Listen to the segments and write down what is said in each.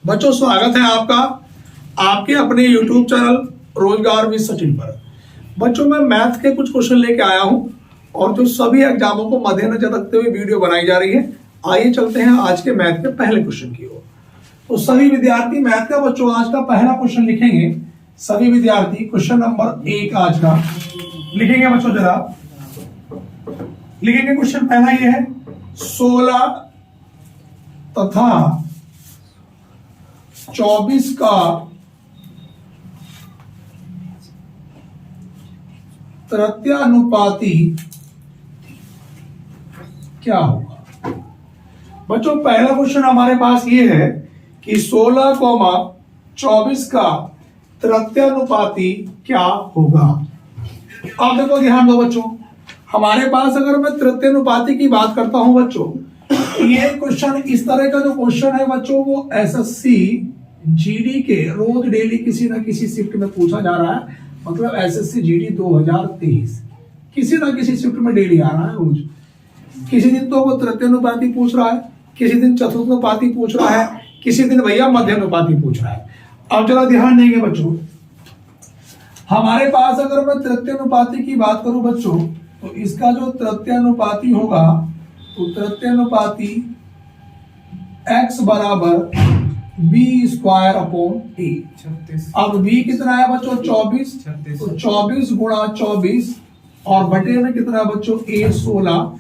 बच्चों स्वागत है आपका आपके अपने YouTube चैनल रोजगार विद सचिन पर। बच्चों मैं मैथ के कुछ क्वेश्चन लेके आया हूं और जो सभी एग्जामों को मद्देनजर रखते हुए वीडियो बनाई जा रही है। आइए चलते हैं आज के मैथ के पहले क्वेश्चन की ओर। तो सभी विद्यार्थी मैथ का बच्चों आज का पहला क्वेश्चन लिखेंगे। सभी विद्यार्थी क्वेश्चन नंबर 1 आज का लिखेंगे बच्चों। जरा लिखेंगे। क्वेश्चन पहला ये है 16 तथा 24 का तृतीयानुपाती क्या होगा। बच्चों पहला क्वेश्चन हमारे पास ये है कि 16,24 का तृतीयानुपाती क्या होगा। अब देखो ध्यान दो बच्चों, हमारे पास अगर मैं तृतीयानुपाती की बात करता हूं बच्चों, ये क्वेश्चन इस तरह का जो क्वेश्चन है बच्चों वो एसएससी जीडी के रोज डेली किसी ना किसी शिफ्ट में पूछा जा रहा है। मतलब एसएससी जीडी 2023 किसी ना किसी शिफ्ट में डेली आ रहा है रोज। किसी दिन तो वो तृतीयानुपाती पूछ रहा है, किसी दिन चतुर्थानुपाती पूछ रहा है, किसी दिन भैया मध्यानुपाती पूछ रहा है। अब जरा ध्यान देंगे बच्चों, हमारे पास अगर मैं तृतीयानुपाती की बात करूं बच्चों तो इसका जो तृतीयानुपाती होगा तो तृतीयानुपाती x बराबर b स्क्वायर अपॉन a। अब b कितना है बच्चों 24, तो 24 गुणा 24 और बटे में कितना है बच्चों a 16।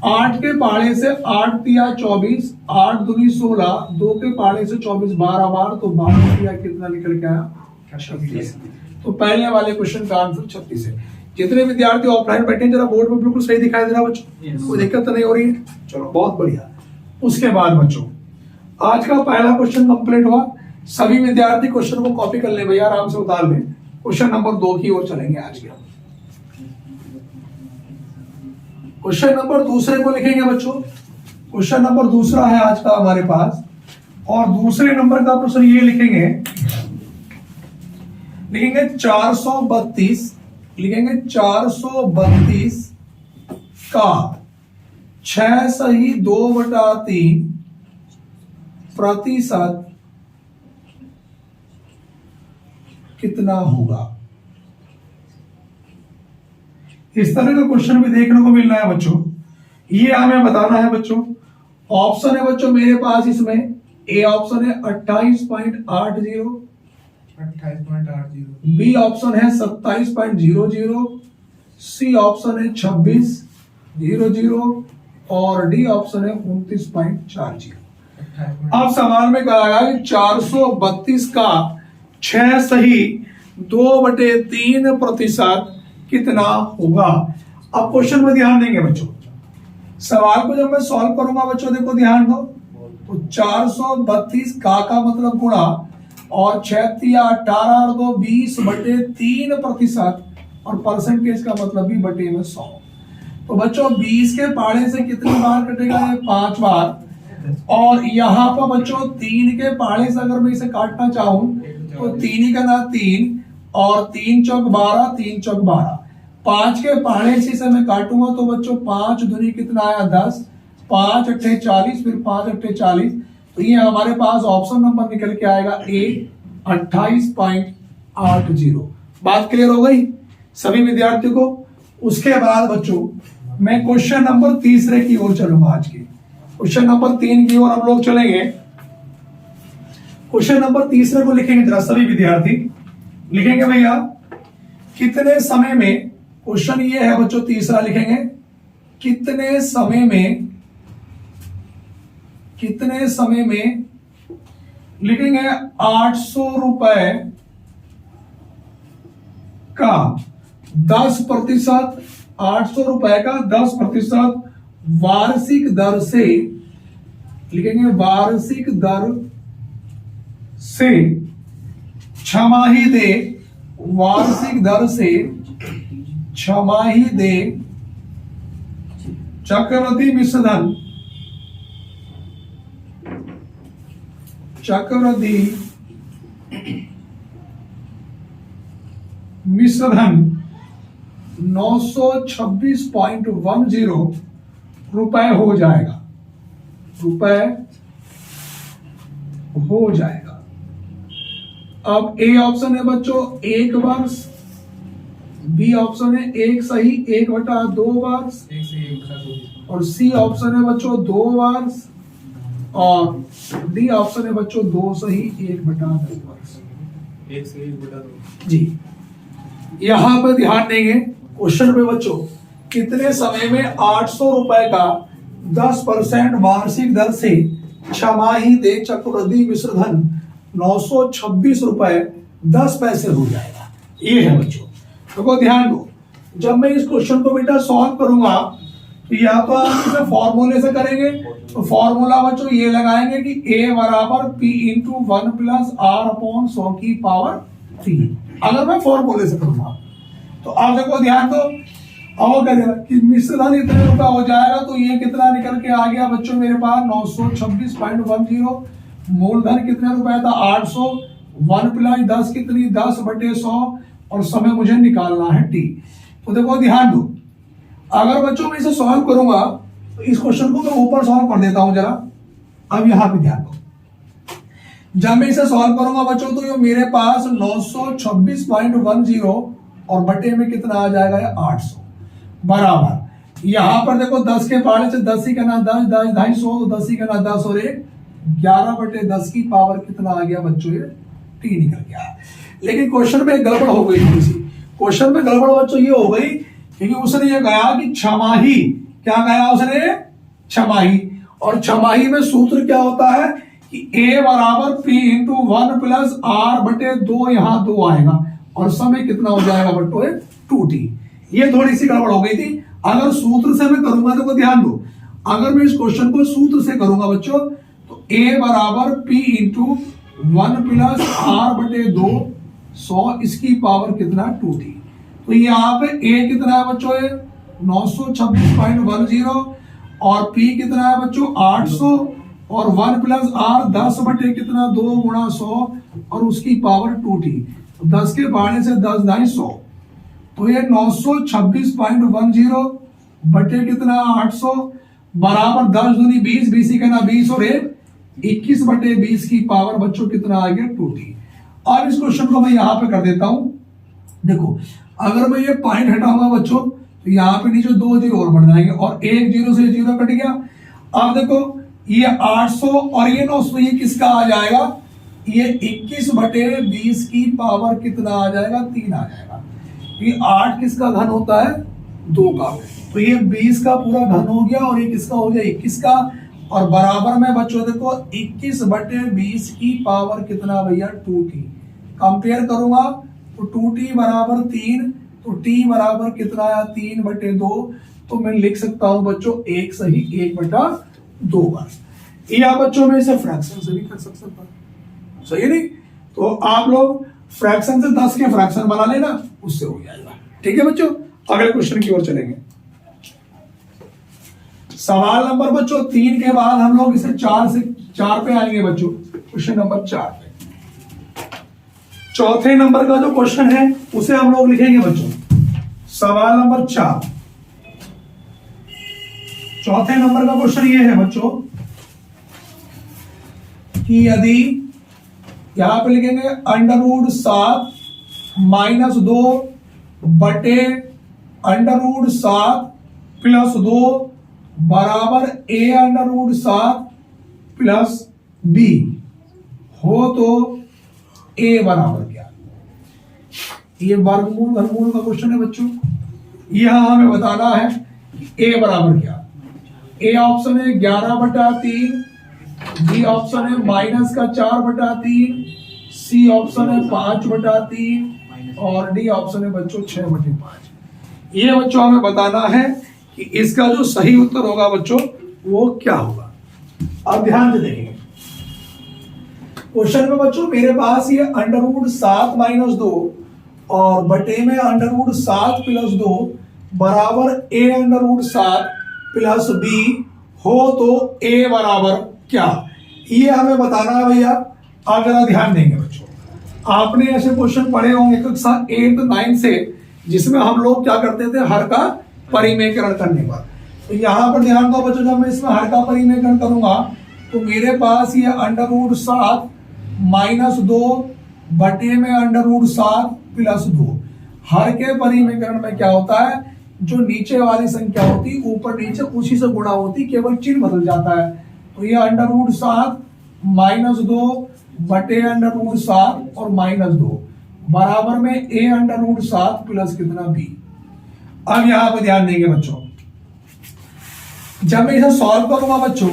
8 के पाड़े से 8 तिया 24, 8 दूनी 16, 2 के पाड़े से 24 12 बार, तो 12 तिया कितना निकल के आया 36। तो पहले वाले क्वेश्चन का आंसर 36 है। जितने विद्यार्थी ऑफलाइन बैठे जरा बोर्ड में बिल्कुल सही दिखाई दे रहा बच्चों, कोई दिक्कत तो नहीं हो रही है। चलो बहुत बढ़िया। उसके बाद बच्चों आज का पहला क्वेश्चन कंप्लीट हुआ। सभी विद्यार्थी क्वेश्चन को कॉपी कर ले भैया, आराम से उतार ले। क्वेश्चन नंबर 2 की ओर चलेंगे आज के। क्वेश्चन नंबर दूसरे को लिखेंगे बच्चों। क्वेश्चन नंबर दूसरा है आज का हमारे पास, और दूसरे नंबर का प्रश्न ये लिखेंगे 432 लिखेंगे 432 का 6 सही 2/3 प्रतिशत कितना होगा। इस तरह का क्वेश्चन भी देखने को मिल रहा है बच्चों। ये हमें बताना है बच्चों। ऑप्शन है बच्चों मेरे पास इसमें, ए ऑप्शन है 28.80, बी ऑप्शन है 27.00, सी ऑप्शन है 26.00 और डी ऑप्शन है 29.40। अब सवाल में कहा गया कि 432 का 6 सही 2/3 प्रतिशत कितना होगा। अब क्वेश्चन में ध्यान देंगे बच्चों। सवाल को जब मैं सॉल्व करूंगा बच्चों देखो ध्यान दो, तो 432 का मतलब गुणा और 6 तिया 18 और 2 20/3 प्रतिशत और परसेंटेज का मतलब भी बटे में 100। तो बच्चों 20 के पाड़े से कितनी बार कटेगा, ये 5 बार। और यहाँ पर बच्चों 3 के पाड़े से अगर मैं इसे काटना चाहूं तो 3 का ना 3 और 3 चौक 12, 3 चौक 12। 5 के पाड़े से इसे मैं काटूंगा तो बच्चों 5 दूनी कितना आया 10, 5 अट्ठे 40, फिर 5 अट्ठे 40। तो ये हमारे पास ऑप्शन नंबर निकल के आएगा ए 28.80। बात क्लियर हो गई सभी विद्यार्थियों को। उसके बाद बच्चों मैं क्वेश्चन नंबर तीसरे की ओर चलूंगा। आज के क्वेश्चन नंबर 3 की ओर हम लोग चलेंगे। क्वेश्चन नंबर तीसरे को लिखेंगे जरा सभी विद्यार्थी लिखेंगे भैया कितने समय में। क्वेश्चन ये है बच्चों तीसरा लिखेंगे कितने समय में लिखेंगे 800 रुपए का 10%, 800 रुपए का 10% वार्षिक दर से लिखेंगे वार्षिक दर से छमाही दे, वार्षिक दर से छमाही दे चक्रवृद्धि मिश्रधन, चक्रवृद्धि मिश्रधन 926.10 रुपए हो जाएगा। रुपए हो जाएगा। अब ए ऑप्शन है बच्चों 1 वर्ष, बी ऑप्शन है 1 सही 1/2 वर्ष, और सी ऑप्शन है बच्चों 2 वर्ष, और डी ऑप्शन है बच्चों 2 सही 1/2 वर्ष। 1 से 1/2 जी, यहां पर ध्यान देंगे क्वेश्चन पे बच्चों, कितने समय में 800 रुपए का 10% वार्षिक दर से छमाही दे चक्रवृद्धि मिश्र धन 926 रुपए 10 पैसे हो जाएगा। ये है बच्चों, देखो ध्यान दो, जब मैं इस क्वेश्चन को बेटा सॉल्व करूंगा तो या तो आप इसे फॉर्मूले से करेंगे, तो फॉर्मूला बच्चों ये लगाएंगे कि a बराबर p into 1 plus r upon 100 की पावर 3, अगर मैं फॉर्मूले से करूंगा। तो आप देखो ध्यान दो, अब करेगा कि मिश्रण इतने रुपया हो जाएगा, तो ये कितना निकल के आ गया बच्चों मेरे पास 926.10, मूलधन कितने रुपए था 800, 1 प्लस 10 कितनी 10/100, और समय मुझे निकालना है t। तो देखो ध्यान दो, अगर बच्चों मैं इसे सॉल्व करूंगा तो इस क्वेश्चन को मैं ऊपर सॉल्व कर देता हूं जरा। अब यहां पे ध्यान दो, जब मैं इसे सॉल्व करूंगा बच्चों तो ये मेरे पास 926.10 और बटे में कितना आ जाएगा 800 बराबर, यहां पर देखो 10 के पहाड़े से 10 ही करना 10, 10 250, तो 10 ही करना 10 और 1 11/10 की पावर कितना आ गया बच्चों, ये टी निकल गया। लेकिन क्वेश्चन में गड़बड़ हो गई थोड़ी सी, क्वेश्चन में गड़बड़ बच्चों ये हो गई क्योंकि उसने ये कहा कि छमाही, क्या कहा उसने छमाही, और छमाही में सूत्र क्या होता है कि a बराबर p इंटू 1 प्लस r/2, यहाँ 2 आएगा और समय कितना हो जाएगा बट्टो 2t। ये थोड़ी सी गड़बड़ हो गई थी। अगर सूत्र से मैं करूंगा तो ध्यान दो, अगर मैं इस क्वेश्चन को सूत्र से करूंगा बच्चों तो a बराबर p इंटू 1 प्लस r/2 100 इसकी पावर कितना 2t। तो यहाँ पे a कितना है बच्चों 926.10 और p कितना है बच्चों 800 और 1 प्लस r 10 कितना 2 गुणा 100 और उसकी पावर 2t, 10 के बढ़ने से 10 250, तो ये 926.10 बटे कितना 800 बराबर 10 दूनी 20, 20 का ना 20 और 21/20 की पावर बच्चों कितना आ गया 2t। और इस क्वेश्चन को मैं यहाँ पे कर देता हूं, देखो अगर मैं ये पॉइंट हटाऊंगा बच्चों तो यहाँ पे नीचे 2 जीरो और बढ़ जाएंगे और 1 0 से 0 कट गया। अब देखो ये 800 और ये 900, ये किसका आ जाएगा, ये 21/20 की पावर कितना आ जाएगा 3 आ जाएगा। ये 8 किसका घन होता है 2 का, तो ये 20 का पूरा घन हो गया और ये किसका हो गया 21 का, और बराबर में बच्चों देखो 21/20 की पावर कितना भैया 2t। कंपेयर करूंगा तो 2t बराबर 3, तो t बराबर कितना आया 3/2, तो मैं लिख सकता हूं बच्चों 1 सही 1/2 वर्ष। या बच्चों में इसे फ्रैक्शन से भी कर सकता हूं, सही नहीं, तो आप लोग फ्रैक्शन से 10 के फ्रैक्शन बना लेना, उससे हो जाएगा। ठीक है बच्चों, अगले क्वेश्चन की ओर चलेंगे। सवाल नंबर बच्चों 3 के बाद हम लोग इसे 4 पे आएंगे बच्चों, क्वेश्चन नंबर 4 पे। चौथे नंबर का जो क्वेश्चन है उसे हम लोग लिखेंगे बच्चों सवाल नंबर 4। चौथे नंबर का क्वेश्चन ये है बच्चों कि यदि यहां पे लिखेंगे √7 - 2 बटे √7 + 2 बराबर a√7 + b हो तो a बराबर क्या। ये वर्गमूल घनमूल का क्वेश्चन है बच्चों। यहां हमें बताना है कि a बराबर क्या। a ऑप्शन है 11/3, बी ऑप्शन है -4/3, सी ऑप्शन है 5/3 और डी ऑप्शन है बच्चों 6/5। ये बच्चों हमें बताना है कि इसका जो सही उत्तर होगा बच्चों वो क्या होगा। अब ध्यान से देखेंगे क्वेश्चन में बच्चों मेरे पास ये √7 - 2 और बटे में √7 + 2 बराबर a√7 + b हो तो a बराबर क्या, ये हमें बताना है भैया। आप जरा ध्यान देंगे बच्चों, आपने ऐसे क्वेश्चन पढ़े होंगे कक्षा 8 9 से, जिसमें हम लोग क्या करते थे हर का परिमेयकरण करने पर। तो यहां पर ध्यान दो बच्चों, जब मैं इसमें हर का परिमेयकरण करूंगा तो मेरे पास ये √7 -2 बटे में √7 +2। हर के परिमेयकरण में क्या होता है, जो नीचे वाली संख्या होती ऊपर नीचे उसी से गुणा होती, केवल चिन्ह बदल जाता है। तो ये √7 -2 बटे √7 और -2 बराबर में a√7 प्लस कितना b। अब यहां पर ध्यान देंगे बच्चों, जब मैं इसे सॉल्व करूंगा बच्चों,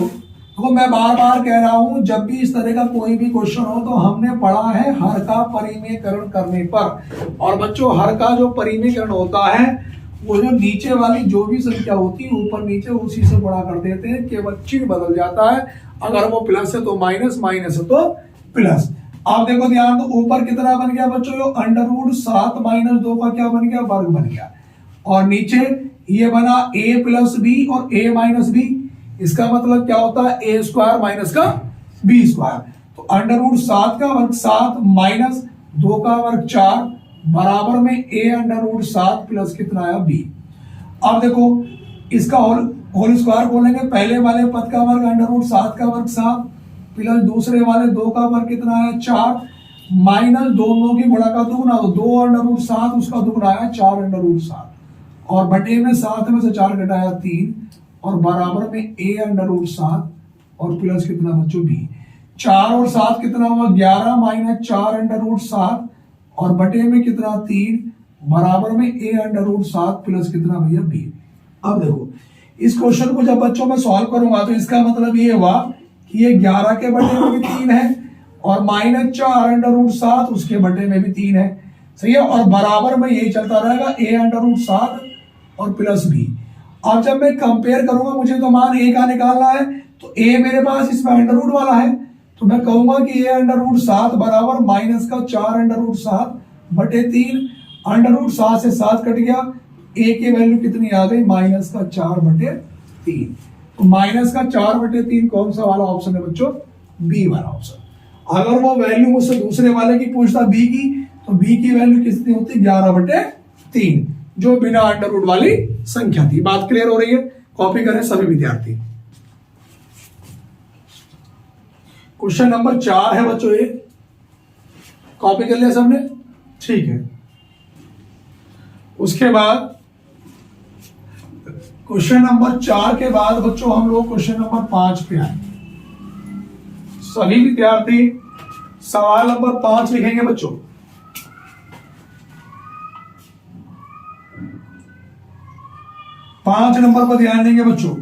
तो मैं बार बार कह रहा हूं, जब भी इस तरह का कोई भी क्वेश्चन हो तो हमने पढ़ा है हर का परिमेयकरण करने पर। और बच्चों हर का जो परिमेयकरण होता है वो जो नीचे वाली जो भी संख्या होती है ऊपर नीचे उसी से गुणा कर देते हैं, केवल चिन्ह बदल जाता है। अगर वो प्लस है तो माइनस, माइनस है तो प्लस। आप देखो ध्यान दो, ऊपर कितना बन गया बच्चों, √7 -2 का क्या बन गया, वर्ग बन गया। और नीचे ये बना a + b और a - b। इसका मतलब क्या होता है, a² माइनस का b²। तो √7 का वर्ग 7 माइनस 2 का वर्ग 4 बराबर में a√7 प्लस कितना आया b। अब देखो इसका होल स्क्वायर बोलेंगे, पहले वाले पद का वर्ग √7 का वर्ग 7 प्लस दूसरे वाले 2 का वर्ग कितना आया 4 माइनस दोनों की गुणा का दुगुना, तो 2√7 उसका दुगुना आया 4√7 और बटे में 7 में से 4 घटाया 3 और बराबर में a√7 और प्लस कितना बच्चों b। 4 और 7 कितना हुआ 11 माइनस 4√7 और बटे में कितना 3 बराबर में a√7 प्लस कितना भैया b। अब देखो इस क्वेश्चन को जब बच्चों मैं सॉल्व करूंगा तो इसका मतलब ये हुआ कि ये 11 के बटे में भी 3 है और माइनस 4√7 उसके बटे में भी 3 है, सही है। और बराबर में यही चलता रहेगा a√7 और प्लस b। अब जब मैं कंपेयर करूंगा, मुझे तो मान a का निकालना है, तो a मेरे पास इसमें अंडर वाला है, तो मैं कहूंगा कि a√7 बराबर माइनस का 4√7 बटे 3। √7 से 7 कट गया, a की वैल्यू कितनी आ गई, माइनस का 4 बटे 3। तो माइनस का 4 बटे 3 कौन सा वाला ऑप्शन है बच्चों, बी वाला ऑप्शन। अगर वो वैल्यू मुझसे दूसरे वाले की पूछता बी की, तो बी की वैल्यू कितनी होती, 11 बटे 3, जो बिना अंडर वाली संख्या थी। बात क्लियर हो रही है, कॉपी करें सभी विद्यार्थी। क्वेश्चन नंबर 4 है बच्चों, ये कॉपी कर लिया सबने, ठीक है। उसके बाद क्वेश्चन नंबर 4 के बाद बच्चों हम लोग क्वेश्चन नंबर 5 पे आए। सभी विद्यार्थी सवाल नंबर 5 लिखेंगे बच्चों। पांच नंबर पर ध्यान देंगे बच्चों।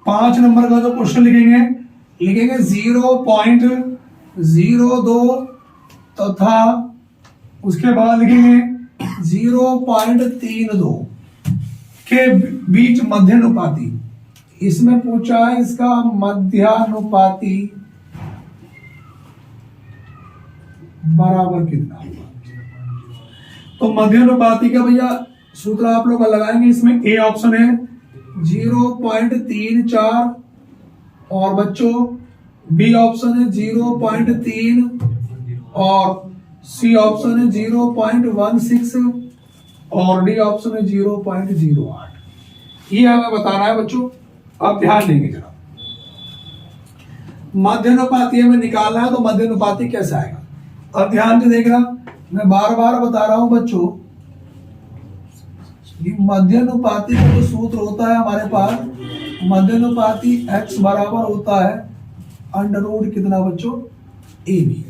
5 नंबर का जो क्वेश्चन लिखेंगे 0.02 तथा उसके बाद लिखेंगे 0.32 के बीच मध्यानुपाती। इसमें पूछा है इसका मध्यानुपाती बराबर कितना होगा। तो मध्यानुपाती का भैया सूत्र आप लोग लगाएंगे। इसमें ए ऑप्शन है 0.34 और बच्चों बी ऑप्शन है 0.3 और सी ऑप्शन है 0.16 और डी ऑप्शन है 0.08। ये हमें बताना है बच्चों। अब ध्यान देंगे जरा, मध्यानुपाती हमें निकालना है, तो मध्यानुपाती कैसे आएगा। अब ध्यान से देखना, मैं बार बार बता रहा हूं बच्चों, मध्यानुपाती का जो सूत्र होता है हमारे पास, मध्यानुपाती x बराबर होता है अंडर कितना बच्चों, ए बी।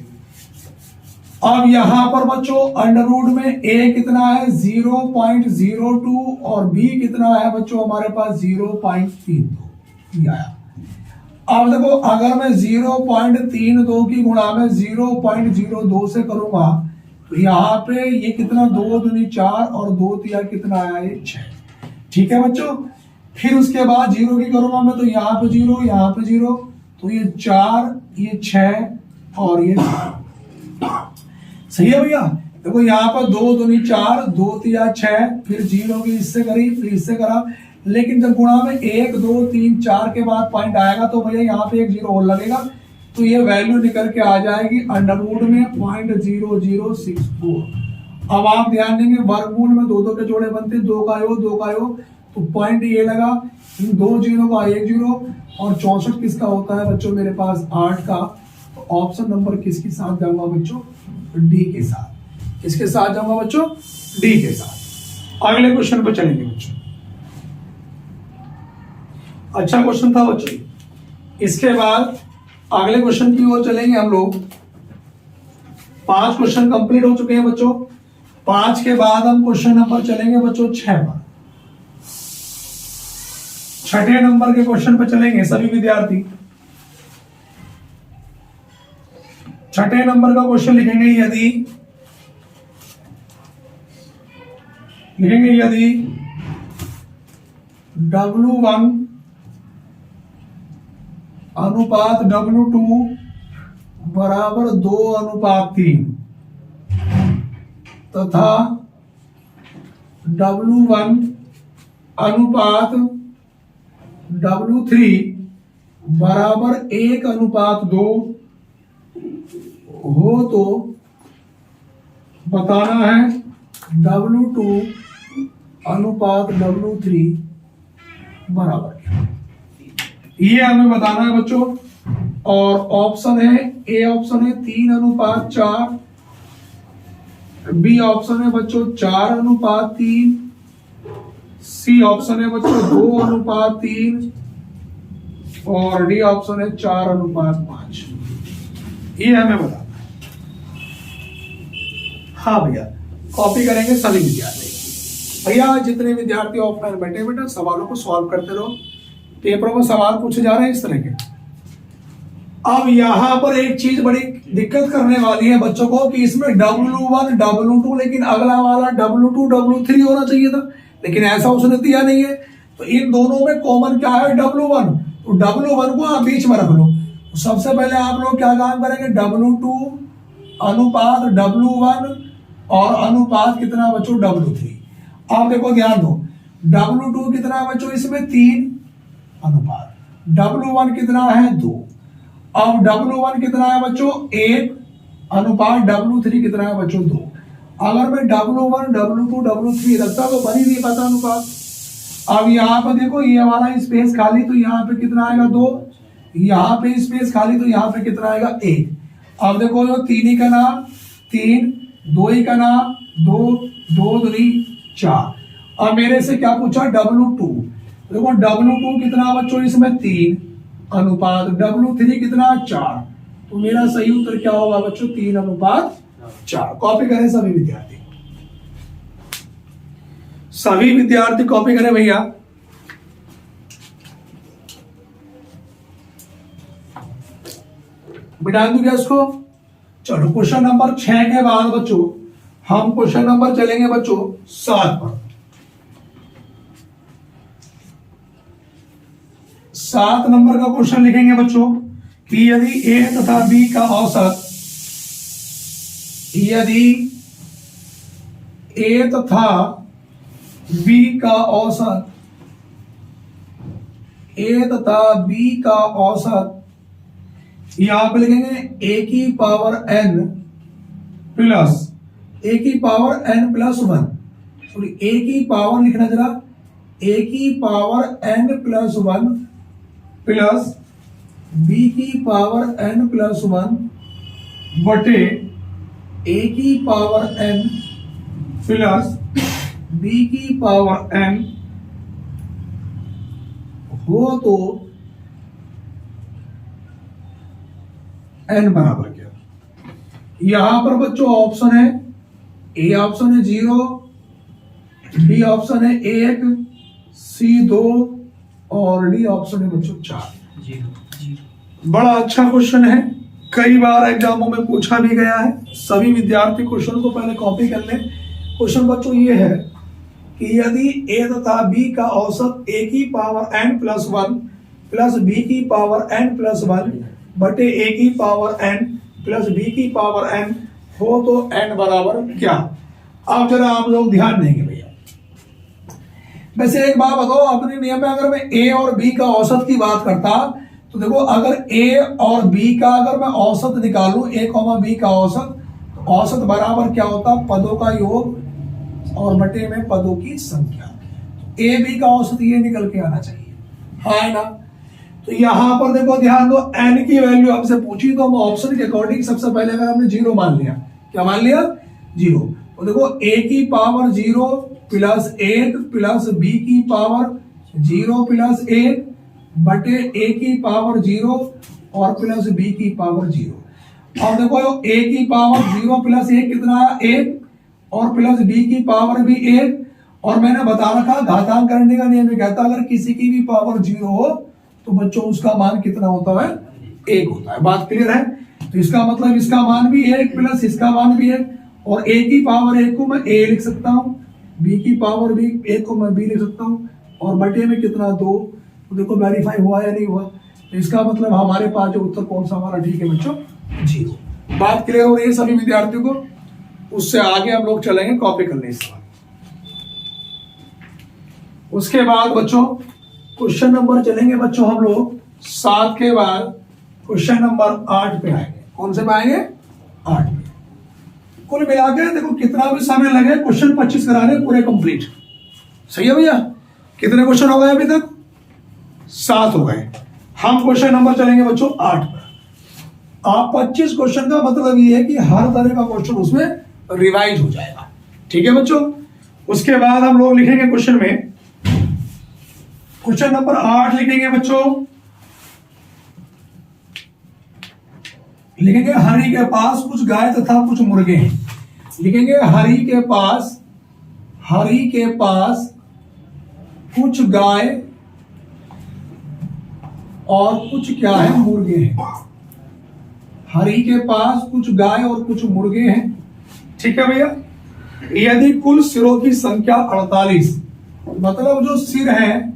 अब यहां पर बच्चों अंडर में a कितना है 0.02 और b कितना है बच्चों हमारे पास 0.32 आया। अब देखो अगर मैं 0.32 की गुणा में 0.02 से करूंगा तो यहाँ पे ये कितना 2 दूनी 4 और 2 तिया कितना आया ये 6। ठीक है बच्चों। फिर उसके बाद 0 की करूंगा मैं, तो यहाँ पे 0 यहाँ पे 0, तो ये 4 ये 6 और ये 4। सही है भैया। देखो यहाँ पर 2 दूनी 4 2 तिया 6, फिर 0 की इससे करी फिर इससे करा, लेकिन जब गुणा में 1 2 3 4 के बाद पॉइंट आएगा तो भैया यहाँ पे एक 0 और लगेगा, तो ये वैल्यू निकल के आ जाएगी अंडरवुड में 0.0064। अब आप ध्यान देंगे वर्गमूल में 2 2 के जोड़े बनते हैं, 2 का योग तो पॉइंट ये लगा, इन 2 जीरो का 1 जीरो, और 64 किसका होता है बच्चों मेरे पास 8 का। तो ऑप्शन नंबर किसके साथ जाऊंगा बच्चों, डी के साथ। किसके साथ जाऊंगा बच्चों, डी के साथ। अगले क्वेश्चन पे चलेंगे बच्चों। अच्छा क्वेश्चन था बच्चों। इसके बाद अगले क्वेश्चन की ओर चलेंगे हम लोग। 5 क्वेश्चन कंप्लीट हो चुके हैं बच्चों। 5 के बाद हम क्वेश्चन नंबर चलेंगे बच्चों 6 पर। 6ठे नंबर के क्वेश्चन पर चलेंगे सभी विद्यार्थी। 6ठे नंबर का क्वेश्चन लिखेंगे यदि W1 अनुपात W2 बराबर 2:3 तथा W1 अनुपात W3 बराबर 1:2 हो तो बताना है W2 अनुपात W3 बराबर क्या, ये हमें बताना है बच्चों। और ऑप्शन है, ए ऑप्शन है 3:4, बी ऑप्शन है बच्चों 4:3, सी ऑप्शन है बच्चों 2:3 और डी ऑप्शन है 4:5। ये हमें बताना है। हाँ भैया, कॉपी करेंगे सभी विद्यार्थी। भैया जितने विद्यार्थी ऑफलाइन बैठे बेटा सवालों को सॉल्व करते रहो, पेपरों में सवाल पूछे जा रहे हैं इस तरह के। अब यहां पर एक चीज बड़ी दिक्कत करने वाली है बच्चों को कि इसमें W1 W2, लेकिन अगला वाला W2 W3 होना चाहिए था, लेकिन ऐसा उसने दिया नहीं है। तो इन दोनों में कॉमन क्या है W1, तो W1 को आप बीच में रख लो। तो सबसे पहले आप लोग क्या काम करेंगे, W2 अनुपात W1 और अनुपात कितना बच्चों W3। आप देखो ध्यान दो, W2 कितना बच्चों इसमें 3 अनुपात, W1 कितना है 2। अब W1 कितना है बच्चों 1 अनुपात W3 कितना है बच्चों 2। अगर मैं W1 W2 W3 रखता तो बन ही नहीं पाता अनुपात। अब यहाँ पे देखो ये वाला स्पेस खाली, तो यहाँ पे कितना आएगा 2, यहाँ पे स्पेस खाली तो यहाँ पे कितना आएगा 1। अब देखो जो 3 ही का नाम 3, 2 ही का नाम 2, 2 दूनी 4। अब मेरे से क्या पूछा W2, देखो W2 कितना बच्चों इसमें 3 अनुपात W3 कितना 4। तो मेरा सही उत्तर क्या होगा बच्चों 3:4। कॉपी करें सभी विद्यार्थी, सभी विद्यार्थी कॉपी करें भैया। बिठा दूं क्या इसको। चलो क्वेश्चन नंबर 6 के बाद बच्चों हम क्वेश्चन नंबर चलेंगे बच्चों 7 पर। 7 नंबर का क्वेश्चन लिखेंगे बच्चों कि यदि ए तथा बी का औसत, यदि ए तथा बी का औसत, ए तथा बी का औसत यहां पे लिखेंगे ए की पावर n प्लस ए की power n plus 1, sorry a की पावर लिखना जरा, ए की power n plus 1 plus b की पावर n प्लस 1 बटे ए की पावर n प्लस बी की पावर n हो तो n बराबर क्या। यहां पर बच्चों ऑप्शन है, ए ऑप्शन है 0, बी ऑप्शन है 1, सी 2 और डी ऑप्शन है बच्चों 4। बड़ा अच्छा क्वेश्चन है, कई बार एग्जामों में पूछा भी गया है। सभी विद्यार्थी क्वेश्चन को पहले कॉपी कर लें। क्वेश्चन बच्चों ये है कि यदि ए तथा बी का औसत ए की power n plus 1 plus b की पावर n प्लस 1 बटे ए की पावर n प्लस बी की पावर n हो तो n बराबर क्या। अब जरा आप लोग ध्यान देंगे भैया। वैसे एक बात बताओ, अपने नियम में अगर मैं ए और बी का औसत की बात करता तो देखो, अगर ए और बी का अगर मैं औसत निकालूं, ए कॉमा बी का औसत, तो औसत बराबर क्या होता, पदों का योग और बटे में पदों की संख्या। ए बी का औसत ये निकल के आना चाहिए, हाँ है ना। तो यहां पर देखो ध्यान दो, एन की वैल्यू हमसे पूछी तो हम ऑप्शन के अकॉर्डिंग सबसे पहले अगर हमने 0 मान लिया, क्या मान लिया 0, तो देखो a की पावर 0 प्लस 8 प्लस b की पावर 0 प्लस 8 बटे a की पावर 0 और प्लस b की पावर 0। अब देखो a की पावर 0 प्लस 1 कितना है 1 और प्लस b की पावर भी 1, और मैंने बता रखा घातांक करने का नियम कहता है अगर किसी की भी पावर 0 हो तो बच्चों उसका मान कितना होता है 1 होता है। बात क्लियर है। तो इसका मतलब इसका मान भी 1 प्लस इसका मान भी 1, और a की पावर 1 को मैं a लिख सकता हूं, b की पावर भी 1 को मैं b लिख सकता हूं, और बटे में कितना 2। तो देखो वेरीफाई हुआ या नहीं हुआ। तो इसका मतलब हमारे पास जो उत्तर कौन सा हमारा ठीक है बच्चों 0। बात क्लियर हो रही है सभी विद्यार्थियों को। उससे आगे हम लोग चलेंगे कॉपी करने इस सवाल। उसके बाद बच्चों क्वेश्चन नंबर चलेंगे बच्चों हम लोग 7 के बाद क्वेश्चन नंबर 8 पे आएंगे। कौन से पे आएंगे 8 पे। कुल मिला के देखो कितना भी समय लगे क्वेश्चन 25 कराने पूरे कंप्लीट। सही है भैया। कितने क्वेश्चन हो गए अभी तक 7 हो गए। हम क्वेश्चन नंबर चलेंगे बच्चों 8 पर। आप 25 क्वेश्चन का मतलब ये है कि हर तरह का क्वेश्चन उसमें रिवाइज हो जाएगा। ठीक है बच्चों। उसके बाद हम लोग लिखेंगे क्वेश्चन में क्वेश्चन नंबर 8 लिखेंगे बच्चों, लिखेंगे हरि के पास कुछ गाय तथा कुछ मुर्गे हैं। लिखेंगे हरि के पास कुछ गाय और कुछ क्या है मुर्गे हैं। हरि के पास कुछ गाय और कुछ मुर्गे हैं। ठीक है भैया। यदि कुल सिरों की संख्या 48, मतलब जो सिर है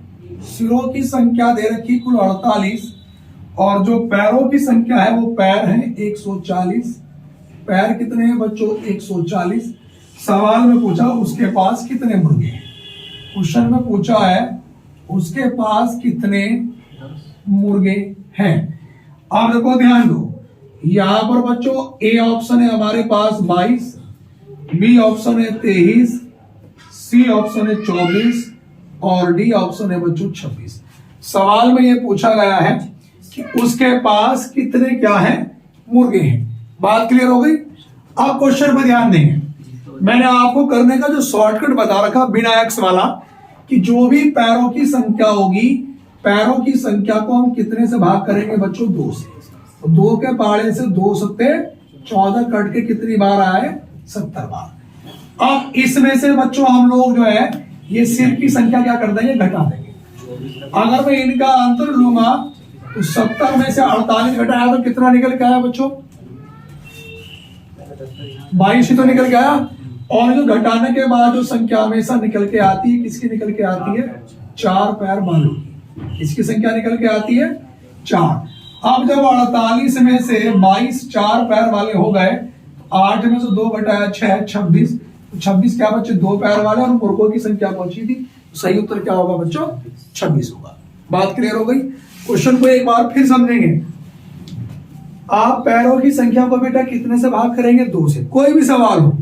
सिरों की संख्या दे रखी कुल 48, और जो पैरों की संख्या है वो पैर है 140। पैर कितने हैं बच्चों 140। सवाल में पूछा उसके पास कितने मुर्गे हैं। क्वेश्चन में पूछा है उसके पास कितने मुर्गे हैं। अब देखो ध्यान दो, यहां पर बच्चों ए ऑप्शन है हमारे पास 22, बी ऑप्शन है 23, सी ऑप्शन है 24 और डी ऑप्शन है बच्चों 26। सवाल में यह पूछा गया है कि उसके पास कितने क्या है मुर्गे हैं। बात क्लियर हो गई। आप क्वेश्चन पर ध्यान देंगे, मैंने आपको करने का जो शॉर्टकट बता रखा बिना एक्स वाला, कि जो भी पैरों की संख्या होगी पैरों की संख्या को हम कितने से भाग करेंगे बच्चों 2 से। तो 2 के पाड़े से 2 सत्ते 14 कट के कितनी बार आए 70 बार। अब इसमें से बच्चों हम लोग जो है ये सिर की संख्या क्या कर देंगे घटा देंगे। अगर मैं इनका अंतर लूंगा तो 70 में से 48 घटाया तो कितना निकल के आया बच्चों 22 ही तो निकल के आया। और जो घटाने के बाद जो संख्या हमेशा निकल के आती है किसकी निकल के आती है 4 पैर वालों की। इसकी संख्या निकल के आती है 4। अब जब 48 में से 22 4 पैर वाले हो गए, 8 में से 2 घटाया 6 26, 26 क्या बच्चे 2 पैर वाले और मुर्गों की संख्या पहुंची थी। सही उत्तर क्या होगा बच्चों 26 होगा। बात क्लियर हो गई। क्वेश्चन को एक बार फिर समझेंगे। आप पैरों की संख्या को बेटा कितने से भाग करेंगे 2 से। कोई भी सवाल हो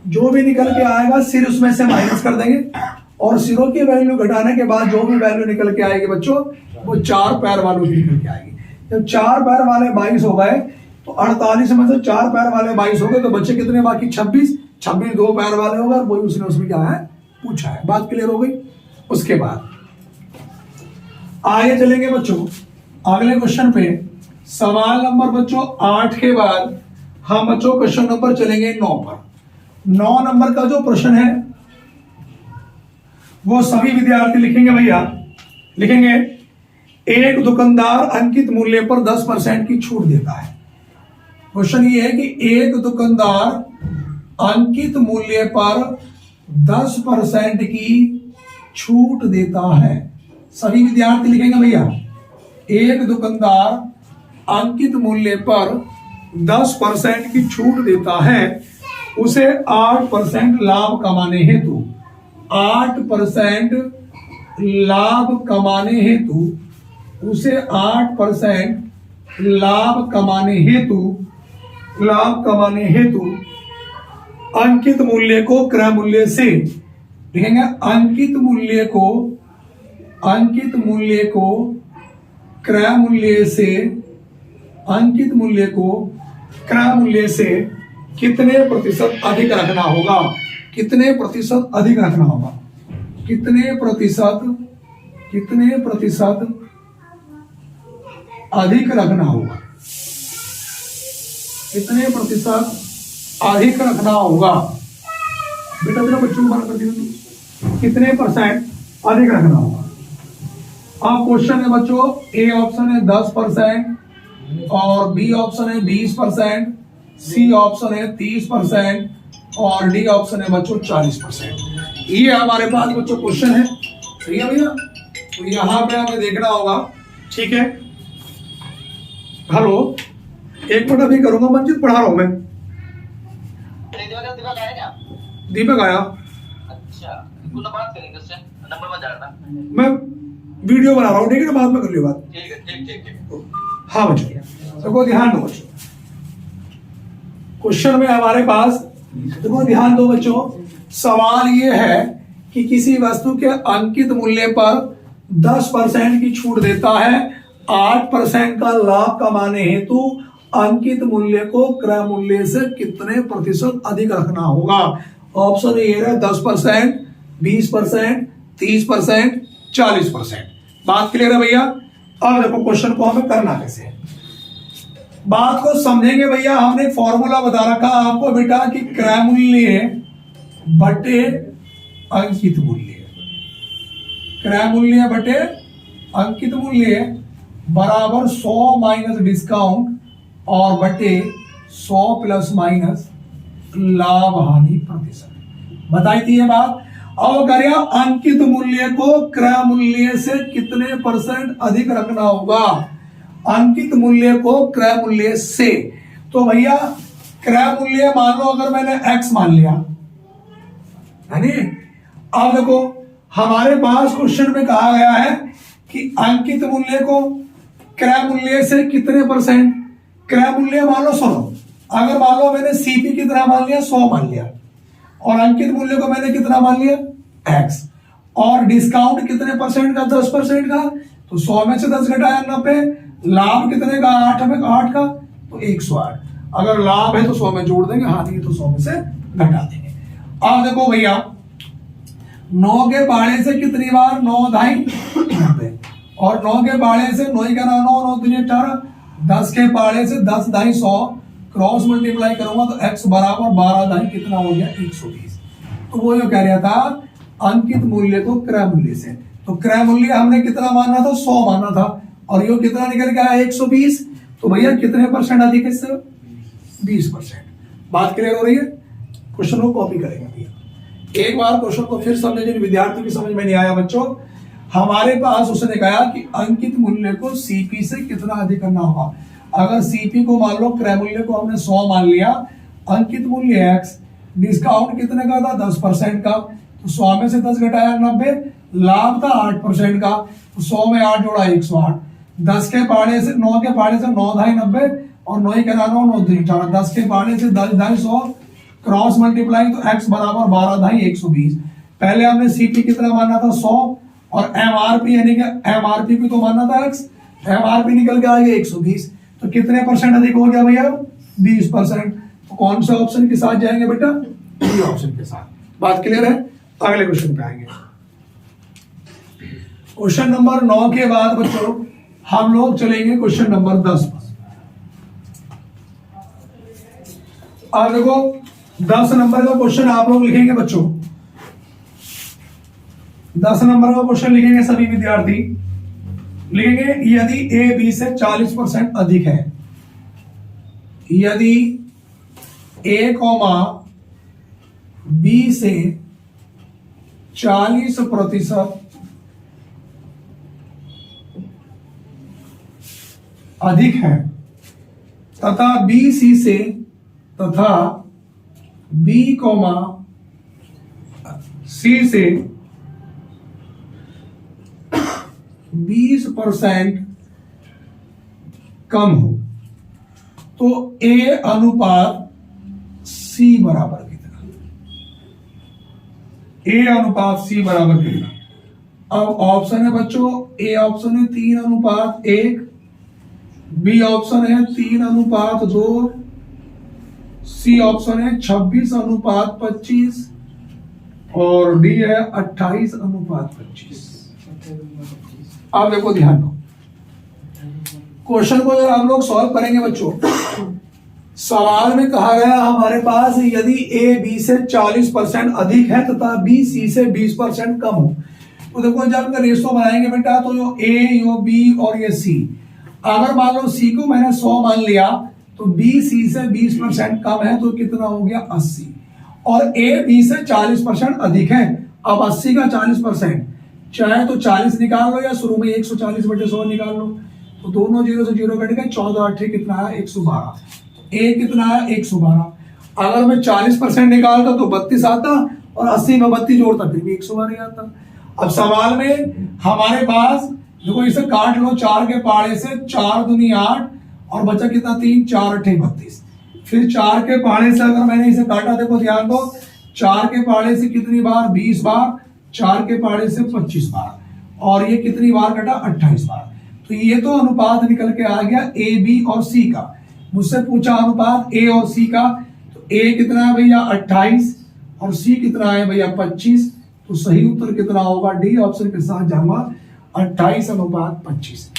जो भी निकल के आएगा सिर उसमें से माइनस कर देंगे, और सिरों की वैल्यू घटाने के बाद जो भी वैल्यू निकल के आएगी बच्चों वो 4 पैर वालों की निकल के आएगी। जब 4 पैर वाले 22 हो गए तो 48 में से 4 पैर वाले 22 हो गए तो बच्चे कितने बाकी 26 2 पैर वाले हो गए। वही उसने उसमें क्या है पूछा है। बात क्लियर हो गई। उसके बाद आगे चलेंगे बच्चों अगले क्वेश्चन पे। सवाल नंबर बच्चों 8 के बाद हम बच्चों क्वेश्चन नंबर चलेंगे 9 पर। 9 नंबर का जो प्रश्न है वो सभी विद्यार्थी लिखेंगे भैया। लिखेंगे एक दुकानदार अंकित मूल्य पर 10% की छूट देता है। क्वेश्चन ये है कि एक दुकानदार अंकित मूल्य पर 10% की छूट देता है। सभी विद्यार्थी लिखेंगे भैया एक दुकानदार अंकित मूल्य पर 10% की छूट देता है, उसे 8% लाभ कमाने हेतु 8% लाभ कमाने हेतु उसे 8% लाभ कमाने हेतु अंकित मूल्य को क्रय मूल्य से लिखेंगे अंकित मूल्य को क्रय मूल्य से कितने प्रतिशत अधिक रखना होगा? कितने प्रतिशत अधिक रखना होगा? कितने प्रतिशत अधिक रखना होगा? कितने प्रतिशत अधिक रखना होगा? बेटा मेरा बच्चों को बना कर दिया, कितने परसेंट अधिक रखना होगा? अब क्वेश्चन है बच्चों, ए ऑप्शन है 10% और बी ऑप्शन है 20%, सी ऑप्शन है 30% और डी ऑप्शन है बच्चों 40%। ये हमारे पास बच्चों क्वेश्चन है, सही है भैया? तो यहां पे हमें देखना होगा, ठीक है? हेलो, एक मिनट अभी करूंगा, मंजित पढ़ा रहा हूं मैं। दीपक आया? अच्छा, बात करेंगे उससे, नंबर मत डालना। मैं वीडियो बना रहा हूँ, ठीक है ना? बाद में कर लियो बात। ठीक है, ठीक। हाँ बच्चों, सबको ध्यान दो बच्चों। क्वेश्चन में हमारे पास, देखो ध्यान दो बच्चों, सवाल ये है कि किसी वस्तु के अंकित मूल्य पर 10% की छूट देता है, 8% का लाभ कमाने हेतु अंकित मूल्य को क्रय मूल्य से कितने प्रतिशत अधिक रखना होगा? ऑप्शन ए है 10%, 20%, 30%, 40%। बात क्लियर है भैया? अब देखो क्वेश्चन को हमें करना कैसे है, बात को समझेंगे भैया। हमने फॉर्मूला बता रखा आपको बेटा कि क्रय मूल्य बटे अंकित मूल्य, क्रय मूल्य बटे अंकित मूल्य बराबर 100 माइनस डिस्काउंट और बटे 100 प्लस माइनस लाभ हानि प्रतिशत। बताई थी ये बात। अब करिए अंकित मूल्य को क्रय मूल्य से कितने परसेंट अधिक रखना होगा? अंकित मूल्य को क्रय मूल्य से, तो भैया क्रय मूल्य मान लो अगर मैंने x मान लिया, है नी? अब देखो हमारे पास क्वेश्चन में कहा गया है कि अंकित मूल्य को क्रय मूल्य से कितने परसेंट, क्रय मूल्य मान लो 100, अगर मान लो मैंने सीपी कितना मान लिया, 100 मान लिया, और अंकित मूल्य को मैंने कितना मान लिया, x, और डिस्काउंट कितने परसेंट का, 10% का, तो 100 में से 10 घटाया 90, लाभ कितने का, 8 का, तो 108। अगर लाभ है तो 100 में जोड़ देंगे, हानि है तो 100 में से घटा देंगे। अब देखो भैया 9 के पाड़े से कितनी बार, 9 ढाई 90, और 9 के पाड़े से 9 का 9, 9 दूनी 18, 10 के पाड़े से 10 ढाई 100, क्रॉस मल्टीप्लाई करूंगा तो x बराबर 12 ढाई कितना हो गया, 120। तो वो जो कह रहा था अंकित मूल्य को क्रय मूल्य से, तो क्रय मूल्य हमने कितना मानना था, 100 मानना था, और यो कितना निकल के आया 120। तो भैया कितने परसेंट अधिक है इससे, 20%। बात क्लियर हो रही है? क्वेश्चन को कॉपी करेंगे भैया। एक बार क्वेश्चन को फिर समझे, जिन विद्यार्थियों की समझ में नहीं आया बच्चों, हमारे पास उसने कहा कि अंकित मूल्य को सीपी से कितना अधिक करना होगा। अगर सीपी को मान लो, क्रय मूल्य को हमने 100 मान लिया, अंकित मूल्य x, डिस्काउंट कितने का था, 10% का, तो 100 में से 10 घटाया 90, लाभ था 8% का, तो 100 में 8 जोड़ा 108, 10 के पाड़े से 9 के पाड़े से 9 ढाई 90, और 9 के 9 9 18, 10 के पाड़े से 10 ढाई 100, क्रॉस मल्टीप्लाई तो x बराबर 12 ढाई 120। पहले हमने सीपी कितना माना था, 100, और एमआरपी यानी कि एमआरपी को तो माना था x, एमआरपी निकल के आ गया 120, तो कितने परसेंट अधिक हो गया भैया, 20%। तो कौन सा ऑप्शन के साथ जाएंगे बेटा, डी ऑप्शन के साथ। बात क्लियर है? अगले क्वेश्चन पे आएंगे। क्वेश्चन नंबर 9 के बाद बच्चों हम लोग चलेंगे क्वेश्चन नंबर 10 पर। अब देखो 10 नंबर का क्वेश्चन आप लोग लिखेंगे बच्चों, 10 नंबर का क्वेश्चन लिखेंगे सभी विद्यार्थी, लिखेंगे यदि ए बी से 40% अधिक है, यदि ए कॉमा बी से 40% अधिक है तथा बी सी से, तथा बी कॉमा सी से 20% कम हो, तो ए अनुपात सी बराबर कितना। ए अनुपात सी बराबर कितना। अब ऑप्शन है बच्चों, ए ऑप्शन है 3:1, बी ऑप्शन है 3:2, सी ऑप्शन है 26:25 और डी है 28:25। अब देखो ध्यान दो, क्वेश्चन को अगर आप लोग सॉल्व करेंगे बच्चों, सवाल में कहा गया हमारे पास यदि ए बी से 40% अधिक है तथा बी सी से 20% कम हो, तो देखो जब का रेशो बनाएंगे बेटा तो जो ए यो बी और ये सी, अगर मान लो सी को मैंने 100 मान लिया तो बी सी से 20% कम है तो कितना हो गया 80, और ए बी से 40% अधिक है। अब 80 का 40%, चाहे तो 40 निकाल लो या शुरू में 140/100 निकाल लो, तो दोनों जीरो से जीरो कट गए, 14 कितना है 112, ए कितना है 112। अगर मैं 40% निकालता तो 32 आता और 80 में 32 जोड़ता फिर भी 112 आता। अब सवाल में हमारे पास देखो इसे काट लो, 4 के पाड़े से 4 दूनी 8 और बचा कितना 3, 4 8 32, फिर 4 के पाड़े से अगर मैंने इसे काटा, देखो ध्यान दो, 4 के पाड़े से कितनी बार 20 बार, 4 के पाड़े से 25 बार, और ये कितनी बार कटा 28 बार। तो ये तो अनुपात निकल के आ गया ए बी और सी का। मुझसे पूछा अनुपात ए और सी का, तो ए कितना है भैया 28 और सी कितना है भैया 25, तो सही उत्तर कितना होगा, डी ऑप्शन के साथ जाऊंगा 28:25।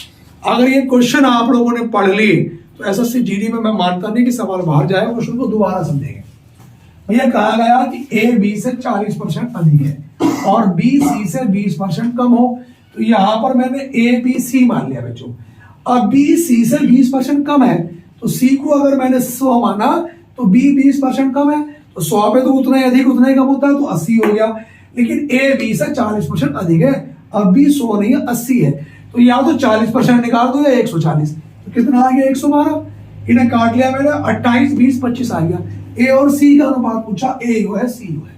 अगर ये क्वेश्चन आप लोगों ने पढ़ लिए तो एसएससी जीडी में मैं मानता नहीं कि सवाल बाहर जाएगा, क्वेश्चन को दोबारा समझेंगे। भैया कहा गया कि ए बी से 40% अधिक है और बी सी से 20% कम हो, तो यहां पर मैंने ए बी सी मान लिया बच्चों। अब बी सी से 20% कम है तो सी को अगर मैंने 100 माना तो बी 20% कम है, तो 100 पे तो उतना ही अधिक उतना ही कम होता है, तो 80 हो गया। लेकिन ए बी से 40% अधिक है, अब बी 100 नहीं है 80 है, तो या तो 40% निकाल दो या 140, तो कितना आ गया 112। इन्हें काट लिया मैंने, 28 20 25 आ गया। ए और सी का अनुपात पूछा, ए यू है सी यू है।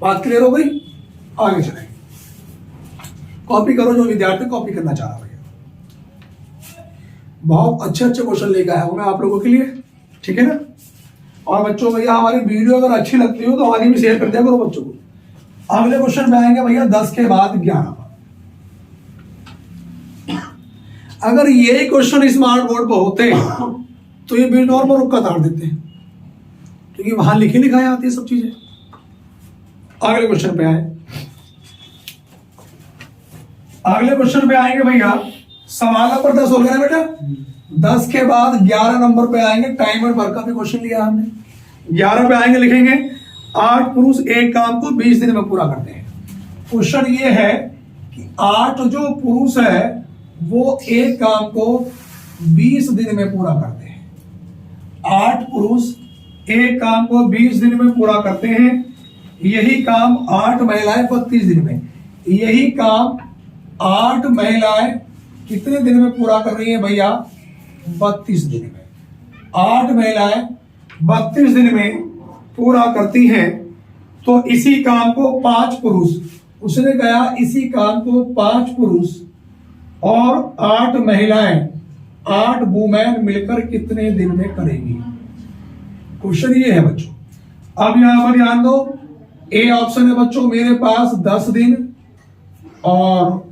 बात क्लियर हो गई, आगे चलेंगे। कॉपी करो जो विद्यार्थी कॉपी करना चाह रहा है। बहुत अच्छे अच्छे क्वेश्चन लेकर आया हूं मैं आप लोगों के लिए, ठीक है ना। और बच्चों भैया हमारी वीडियो अगर अच्छी लगती हो तो आगे भी शेयर कर दिया करो बच्चों को। अगले क्वेश्चन में आएंगे भैया 10 के बाद 11 पर। अगर ये क्वेश्चन स्मार्ट बोर्ड पर होते तो ये बिल नॉर्मल रुका तार देते हैं, क्योंकि वहां लिखी लिखाई आती है सब चीजें। अगले क्वेश्चन पे आए, अगले क्वेश्चन पे आएंगे भैया, सवाल नंबर 10 हो गया ना बेटा। 10 के बाद 11 नंबर पे आएंगे, टाइम और वर्क का भी क्वेश्चन लिया हमने। 11 पे आएंगे, लिखेंगे 8 पुरुष एक काम को 20 दिन में पूरा करते हैं। क्वेश्चन ये है कि 8 जो पुरुष है वो एक काम को 20 दिन में पूरा करते हैं। 8 पुरुष एक काम को 20 दिन में पूरा करते हैं। यही काम 8 महिलाएं 32 दिन में। यही काम 8 महिलाएं कितने दिन में पूरा कर रही है भैया, 32 दिन में। 8 महिलाएं 32 दिन में पूरा करती हैं। तो इसी काम को 5 पुरुष, उसने कहा इसी काम को 5 पुरुष और 8 महिलाएं 8 वुमेन मिलकर कितने दिन में करेंगी। क्वेश्चन ये है बच्चों। अब यहां पर ध्यान दो, ए ऑप्शन है बच्चों मेरे पास 10 दिन और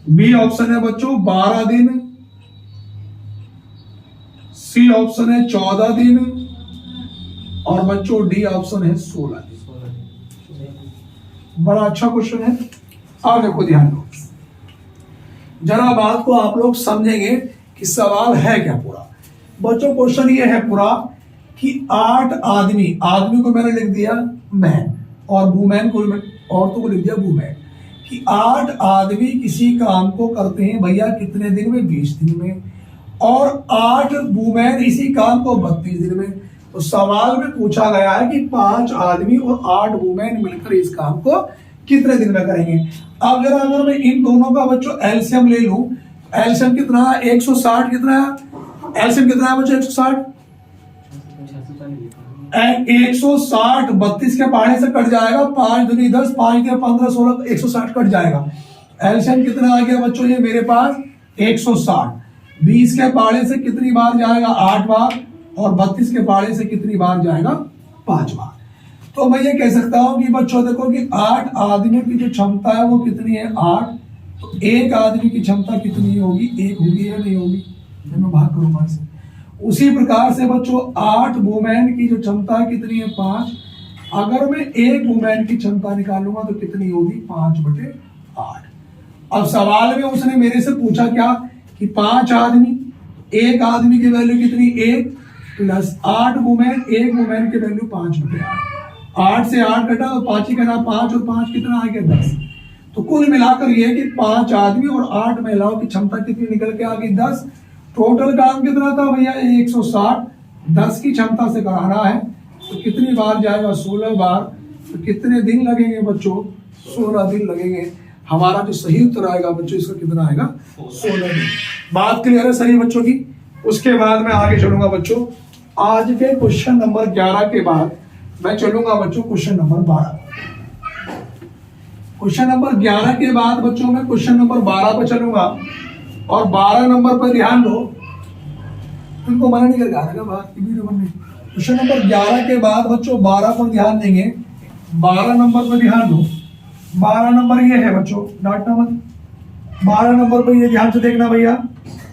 बी ऑप्शन है बच्चों 12 दिन, सी ऑप्शन है 14 दिन और बच्चों डी ऑप्शन है 16 दिन। बड़ा अच्छा क्वेश्चन है। अब देखो ध्यान दो, जरा बात को आप लोग समझेंगे कि सवाल है क्या पूरा। बच्चों क्वेश्चन ये है पूरा कि 8 आदमी, आदमी को मैंने लिख दिया मैन और वुमेन को, औरतों को लिख दिया वुमेन, कि 8 आदमी किसी काम को करते हैं भैया कितने दिन में, 20 दिन में, और 8 वुमेन इसी काम को 32 दिन में। तो सवाल में पूछा गया है कि 5 आदमी और 8 वुमेन मिलकर इस काम को कितने दिन में करेंगे। अब जरा अगर मैं इन दोनों का बच्चों एलसीएम ले लूं, एलसीएम कितना है 160, कितना है एलसीएम कितना है बच्चों 160, 160 32 के पहाड़े से कट जाएगा, 5 दूनी 10, 5 के 15 16, 160 कट जाएगा। एलसीएम कितना आ गया बच्चों ये मेरे पास 160। 20 के पहाड़े से कितनी बार जाएगा 8 बार और 32 के पहाड़े से कितनी बार जाएगा 5 बार। तो मैं ये कह सकता हूं कि बच्चों देखो कि 8 आदमियों की जो क्षमता है वो कितनी है 8, तो एक आदमी की क्षमता कितनी होगी, 1 होगी या नहीं होगी, जब मैं भाग करूंगा इसे। उसी प्रकार से बच्चों 8 वुमेन की जो क्षमता है कितनी है 5, अगर मैं एक वुमेन की क्षमता निकालूंगा तो कितनी होगी 5/8। अब सवाल में उसने मेरे से पूछा क्या कि 5 आदमी, एक आदमी की वैल्यू कितनी 1 प्लस 8 वुमेन, एक वुमेन की वैल्यू 5/8। 8 से 8 कटा तो 5 ही कटा 5 और 5 कितना आ गया 10। तो कुल मिलाकर ये कि 5 आदमी और 8 महिलाओं की क्षमता कितनी निकल के आ गई 10। टोटल काम कितना था भैया 160, 10 की क्षमता से कराना है तो कितनी बार जाएगा 16 बार। तो कितने दिन लगेंगे बच्चों 16 दिन लगेंगे। हमारा जो सही उत्तर आएगा बच्चों इसका कितना आएगा 16 दिन। बात क्लियर है सही बच्चों की। उसके बाद मैं आगे चलूंगा बच्चों, आज के क्वेश्चन नंबर 11 के बाद मैं चलूंगा बच्चों क्वेश्चन नंबर 12। क्वेश्चन नंबर 11 के बाद बच्चों मैं क्वेश्चन नंबर 12 पर चलूंगा और 12 नंबर पर ध्यान दो, तुमको मना नहीं करके आएगा बात क्वेश्चन नंबर 11 के बाद बच्चों 12 पर ध्यान देंगे। 12 नंबर पर ध्यान दो। 12 नंबर ये है बच्चों, डांटना मत। 12 नंबर पर ये ध्यान से देखना भैया,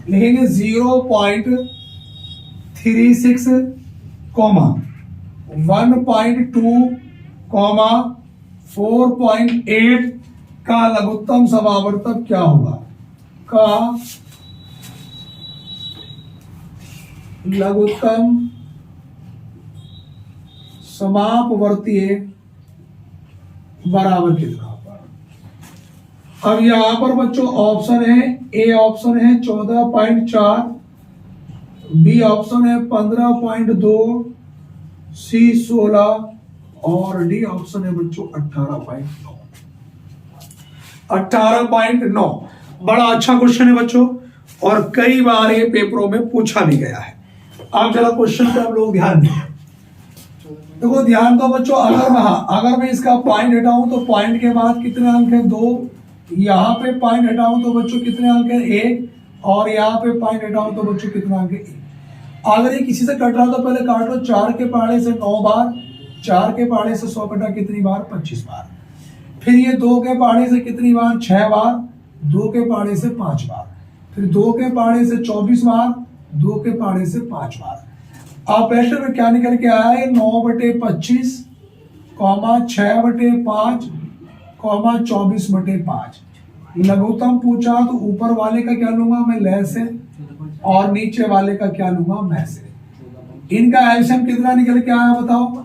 लिखेंगे 0.36 कॉमा 1.2 कॉमा 4.8 का लघुत्तम समावर्तक क्या होगा, का लघुत्तम समापवर्तीय बराबर कितना होगा। अब यहां पर बच्चों ऑप्शन है, ए ऑप्शन है 14.4, बी ऑप्शन है 15.2, सी 16 और डी ऑप्शन है बच्चों 18.9। 18.9 बड़ा अच्छा क्वेश्चन है बच्चों और कई बार ये पेपरों में पूछा भी गया है। आप जरा क्वेश्चन पे आप लोग ध्यान दें। देखो ध्यान दो बच्चों, अगर मैं इसका पॉइंट हटाऊं तो पॉइंट के बाद कितने अंक है 2, यहाँ पे पॉइंट हटाऊं तो बच्चों कितने अंक है 1, और यहाँ पे पॉइंट हटाऊं तो बच्चों कितना अंक है 1। अगर ये किसी से कट रहा तो पहले काट लो, 4 के पहाड़े से 9 बार, 4 के पहाड़े से 100 कटा कितनी बार 25 बार। फिर ये 2 के पहाड़े से कितनी बार 6 बार, 2 के पहाड़े से 5 बार, फिर 2 के पहाड़े से 24 बार, 2 के पहाड़े से 5 बार। अब बेटर में क्या निकल के आया है 9/25 कॉमा 6/5 कॉमा 24/5। लघुत्तम पूछा तो ऊपर वाले का क्या लूंगा मैं ले से और नीचे वाले का क्या लूंगा मैं से। इनका एलसीएम कितना निकल के आया बताओ।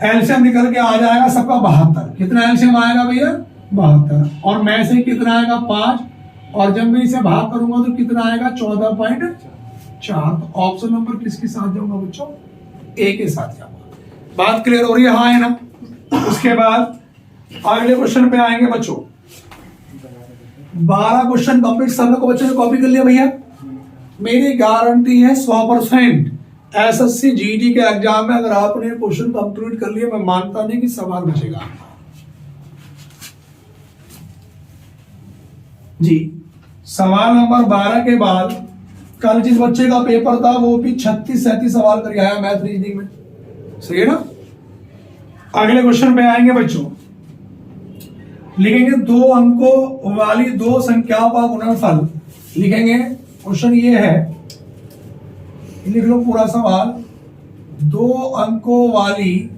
एलसीएम निकल के आ जाएगा सबका 72। कितना एलसीएम आएगा भैया 72, और मैं से कितना आएगा 5, और जब मैं इसे भाग करूंगा तो कितना आएगा 14.4। तो ऑप्शन नंबर किसके साथ जाऊंगा बच्चों, ए के साथ जाऊंगा। बात क्लियर हो रही है, हाँ है ना। उसके बाद अगले क्वेश्चन पे आएंगे बच्चों। 12 क्वेश्चन कंप्लीट सब लोग बच्चों ने कॉपी कर लिया भैया। मेरी गारंटी है 100% एसएससी जीडी के एग्जाम में अगर आपने क्वेश्चन कंप्लीट कर लिया, मैं मानता नहीं कि सवाल बचेगा जी। सवाल नंबर 12 के बाद कल जिस बच्चे का पेपर था वो भी 36-37 सवाल करके आया मैथ रीजनिंग में, सही है ना। अगले क्वेश्चन पे आएंगे बच्चों, लिखेंगे 2 अंकों वाली 2 संख्याओं का गुणनफल। लिखेंगे क्वेश्चन ये है, लिख लो पूरा सवाल। 2 अंकों वाली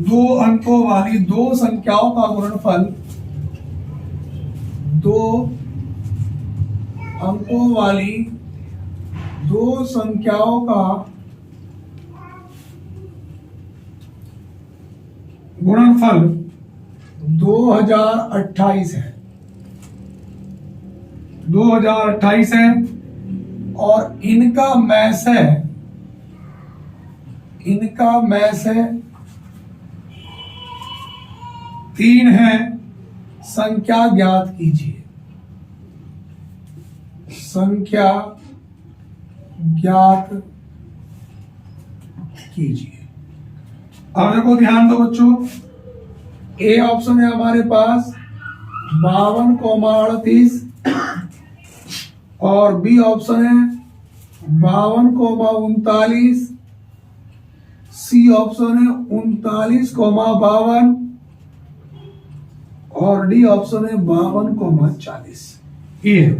2 संख्याओं का गुणनफल, 2 अंकों वाली 2 संख्याओं का गुणनफल 2028 है। 2028 है और इनका मैस है 3 है। संख्या ज्ञात कीजिए। संख्या ज्ञात कीजिए। अब देखो ध्यान दो बच्चों, ए ऑप्शन है हमारे पास 52,38 और बी ऑप्शन है 52,39, सी ऑप्शन है 39,52 और डी ऑप्शन है 52,40। ये है।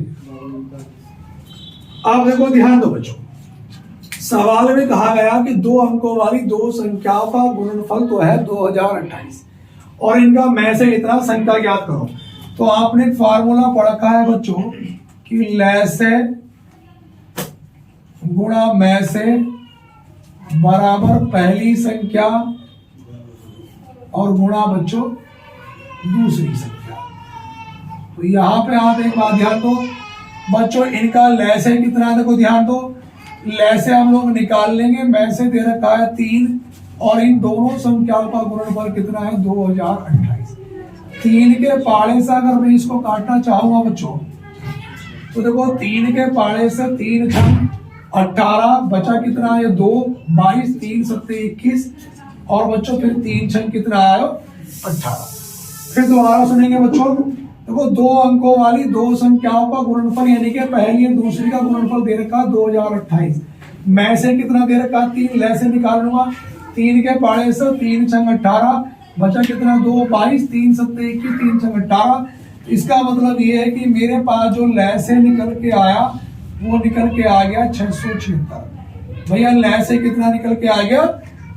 अब देखो ध्यान दो बच्चों, सवाल में कहा गया कि 2 अंकों वाली 2 संख्याओं का गुणनफल तो है 2028 और इनका में से इतना संख्या ज्ञात करो। तो आपने एक फार्मूला पढ़ रखा है बच्चों कि लैसे गुणा में से बराबर पहली संख्या और गुणा बच्चों दूसरी संख्या। तो यहां पे आप एक बात ध्यान दो बच्चों, इनका लैसे कितना है देखो ध्यान दो, लैसे हम लोग निकाल लेंगे, में से दे रखा है 3 और इन दोनों संख्याओं का गुणनफल कितना है 2028। 3 के पाड़े से अगर मैं इसको काटना चाहूंगा बच्चों तो देखो 3 के पाड़े से 3 छंग 18 बचा कितना है 2 22 3 7 21 और बच्चों फिर 3 छंग कितना आया 18। फिर दोबारा सुनेंगे बच्चों, देखो 2 अंकों वाली 2 संख्याओं का गुणनफल यानी कि पहली और दूसरी का गुणनफल दे रखा 2028। में से कितना दे रखा 3, ले से निकाल लूंगा, 3 के पाड़े से 3 छंग 18 बचा कितना 2 22 3 7 21 3 छंग 18। इसका मतलब ये है कि मेरे पास जो ले से निकल के आया वो निकल के आ गया 676। भैया ले से कितना निकल के आ गया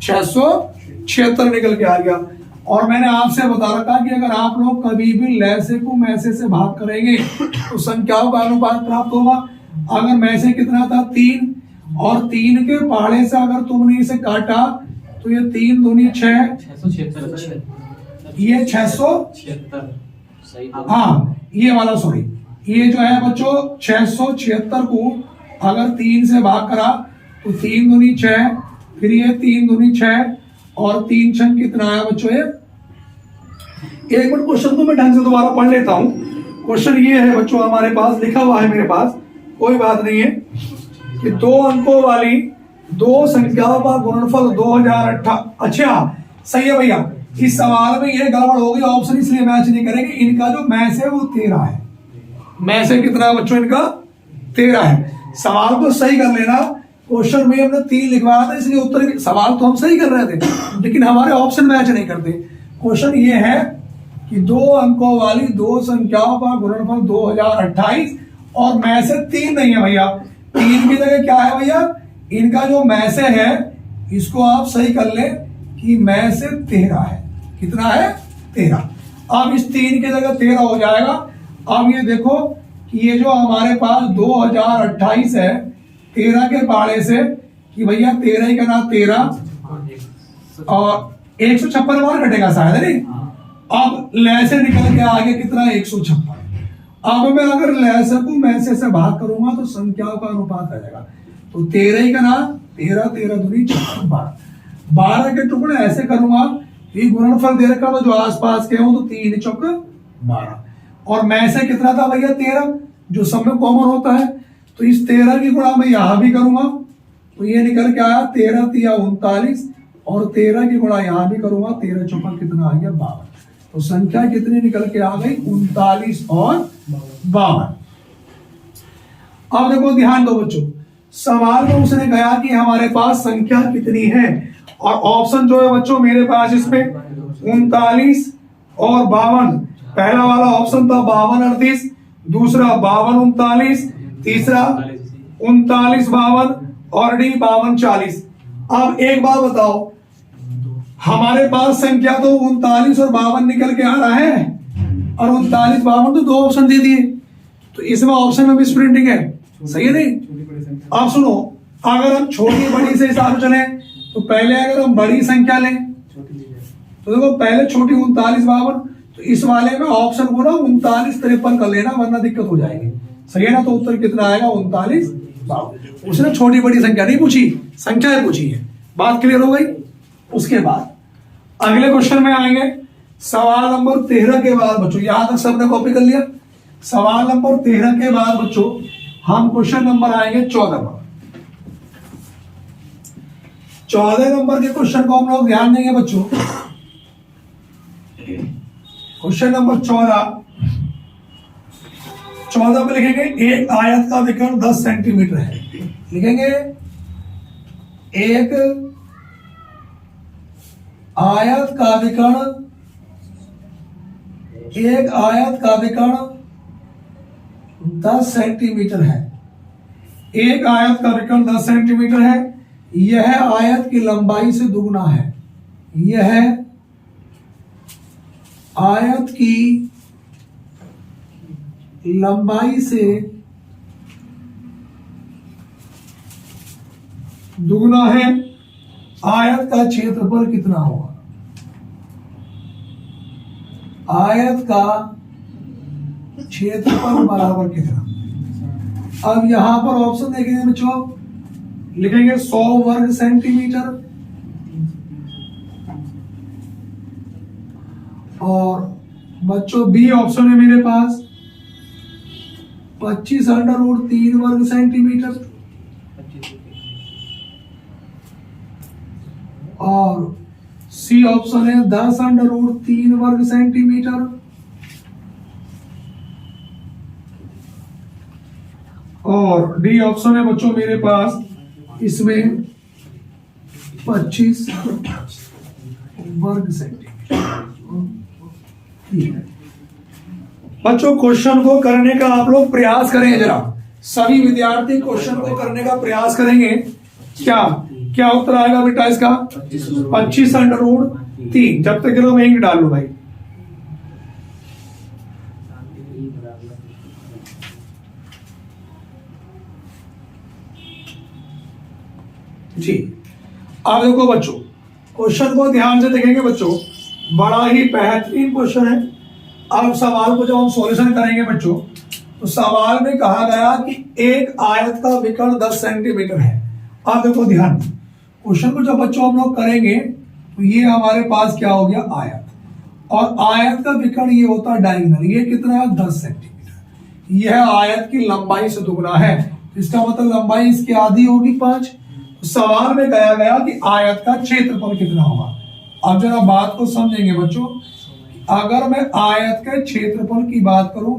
676 निकल के आ गया। और मैंने आपसे बता रखा कि अगर आप लोग कभी भी लैसे को मैसे से भाग करेंगे तो संख्याओं का अनुपात प्राप्त होगा। अगर मैसे कितना था 3 और 3 के पहाड़े से अगर तुमने इसे काटा तो ये 3 दूनी 6, 676 ये 676, हाँ ये वाला सॉरी, ये जो है बच्चों 676 को अगर 3 से भाग करा तो 3 दूनी 6, फिर ये 3 दूनी 6 और 3 छंग कितना आया बच्चों ये। एक मिनट क्वेश्चन को मैं ढंग से दोबारा पढ़ लेता हूं। क्वेश्चन ये है बच्चों, हमारे पास लिखा हुआ है मेरे पास, कोई बात नहीं है, कि 2 अंकों वाली 2 संख्याओं का गुणनफल 2018। अच्छा सही है भैया, इस सवाल में ये गड़बड़ हो गई, ऑप्शन इसलिए मैच नहीं करेंगे। इनका जो मैच है वो 13 है, मैच है कितना बच्चों इनका 13 है। सवाल को सही कर लेना, क्वेश्चन में हमने 3 लिखवाया था इसलिए उत्तर सवाल तो हम सही कर रहे थे लेकिन हमारे ऑप्शन मैच नहीं करते। क्वेश्चन ये है कि 2 अंकों वाली 2 संख्याओं का गुणनफल 2028 और में से 3 नहीं है भैया, 3 की जगह क्या है भैया, इनका जो में से है इसको आप सही कर ले कि में से 13 है। कितना है 13। अब इस 3 की जगह 13 हो जाएगा। अब ये देखो कि ये जो हमारे पास 2028 है 13 के पाड़े से कि भैया 13 ही का ना 13 और 156 बार घटेगा शायद नहीं। अब लैसे निकल के आगे कितना 156। अब मैं अगर लैसे को मैसे से भाग करूंगा तो संख्याओं का अनुपात आ जाएगा। तो 13 ही का ना 13 13 दूनी 12 12 के टुकड़े ऐसे करूंगा कि गुणनफल दे रखा तो जो आसपास के हो तो 3 चौक 12 और में से कितना था भैया 13 जो सब में कॉमन होता है। तो इस 13 की गुणा मैं यहां भी करूंगा तो ये निकल के आया 13 तिया 39 और 13 की गुणा यहां भी करूंगा 13 चौका कितना आ गया 52। तो संख्या कितनी निकल के आ गई 39 और 52। अब देखो ध्यान दो बच्चों, सवाल में उसने कहा कि हमारे पास संख्या कितनी है और ऑप्शन जो है बच्चों मेरे पास इसमें 39 और 52। पहला वाला ऑप्शन था 52 38, दूसरा 52 39, तीसरा 39 52 और डी 52 40। अब एक बात बताओ, हमारे पास संख्या तो 39 और 52 निकल के आ रहा है और 39 52 तो 2 ऑप्शन दे दिए, तो इसमें ऑप्शन में भी स्प्रिंटिंग है, सही है नहीं। अब सुनो, अगर हम छोटी बड़ी से हिसाब चले तो पहले अगर हम बड़ी संख्या लें तो देखो पहले छोटी 39 52, तो इस वाले में ऑप्शन को ना 39 53 कर लेना वरना दिक्कत हो जाएगी, सही है ना। तो उत्तर कितना आएगा 39 52। उसने छोटी बड़ी संख्या नहीं पूछी, संख्या पूछी है। बात क्लियर हो गई। उसके बाद अगले क्वेश्चन में आएंगे सवाल नंबर 13 के बाद बच्चों, यहां तक सबने कॉपी कर लिया। सवाल नंबर 13 के बाद बच्चों हम क्वेश्चन नंबर आएंगे 14 पर। 14 नंबर के क्वेश्चन को हम लोग ध्यान देंगे बच्चों। क्वेश्चन नंबर 14 पे लिखेंगे एक आयत का विकर्ण 10 सेंटीमीटर है। लिखेंगे एक आयत का विकर्ण, एक आयत का विकर्ण 10 सेंटीमीटर है। एक आयत का विकर्ण 10 सेंटीमीटर है। यह आयत की लंबाई से दुगना है। यह आयत की लंबाई से दुगना है। आयत का क्षेत्रफल कितना होगा? आयत का क्षेत्रफल बराबर कितना? अब यहां पर ऑप्शन देखेंगे बच्चों, लिखेंगे 100 वर्ग सेंटीमीटर और बच्चों बी ऑप्शन है मेरे पास 25√3 वर्ग सेंटीमीटर और सी ऑप्शन है 10√3 वर्ग सेंटीमीटर और डी ऑप्शन है बच्चों मेरे पास इसमें 25 वर्ग सेंटीमीटर। बच्चों क्वेश्चन को करने का आप लोग प्रयास करेंगे, जरा सभी विद्यार्थी क्वेश्चन को करने का प्रयास करेंगे। क्या क्या उत्तर आएगा बेटा इसका? 25√3। जब तक चलो मैं इंक डाल लू भाई। जी अब देखो बच्चों, क्वेश्चन को ध्यान से देखेंगे बच्चों, बड़ा ही बेहतरीन क्वेश्चन है। अब सवाल को जब हम सॉल्यूशन करेंगे बच्चों, तो सवाल में कहा गया कि एक आयत का विकर्ण 10 सेंटीमीटर है। अब देखो ध्यान, क्वेश्चन को जब बच्चों हम लोग करेंगे तो ये हमारे पास क्या हो गया? आयत, और आयत का विकर्ण ये होता है डायगोनल। ये कितना है? 10 सेंटीमीटर। यह आयत की लंबाई से दुगना है, इसका मतलब लंबाई इसकी आधी होगी 5। सवाल में कहा गया कि आयत का क्षेत्रफल कितना होगा। अब जरा बात को समझेंगे बच्चों, अगर मैं आयत के क्षेत्रफल की बात करूं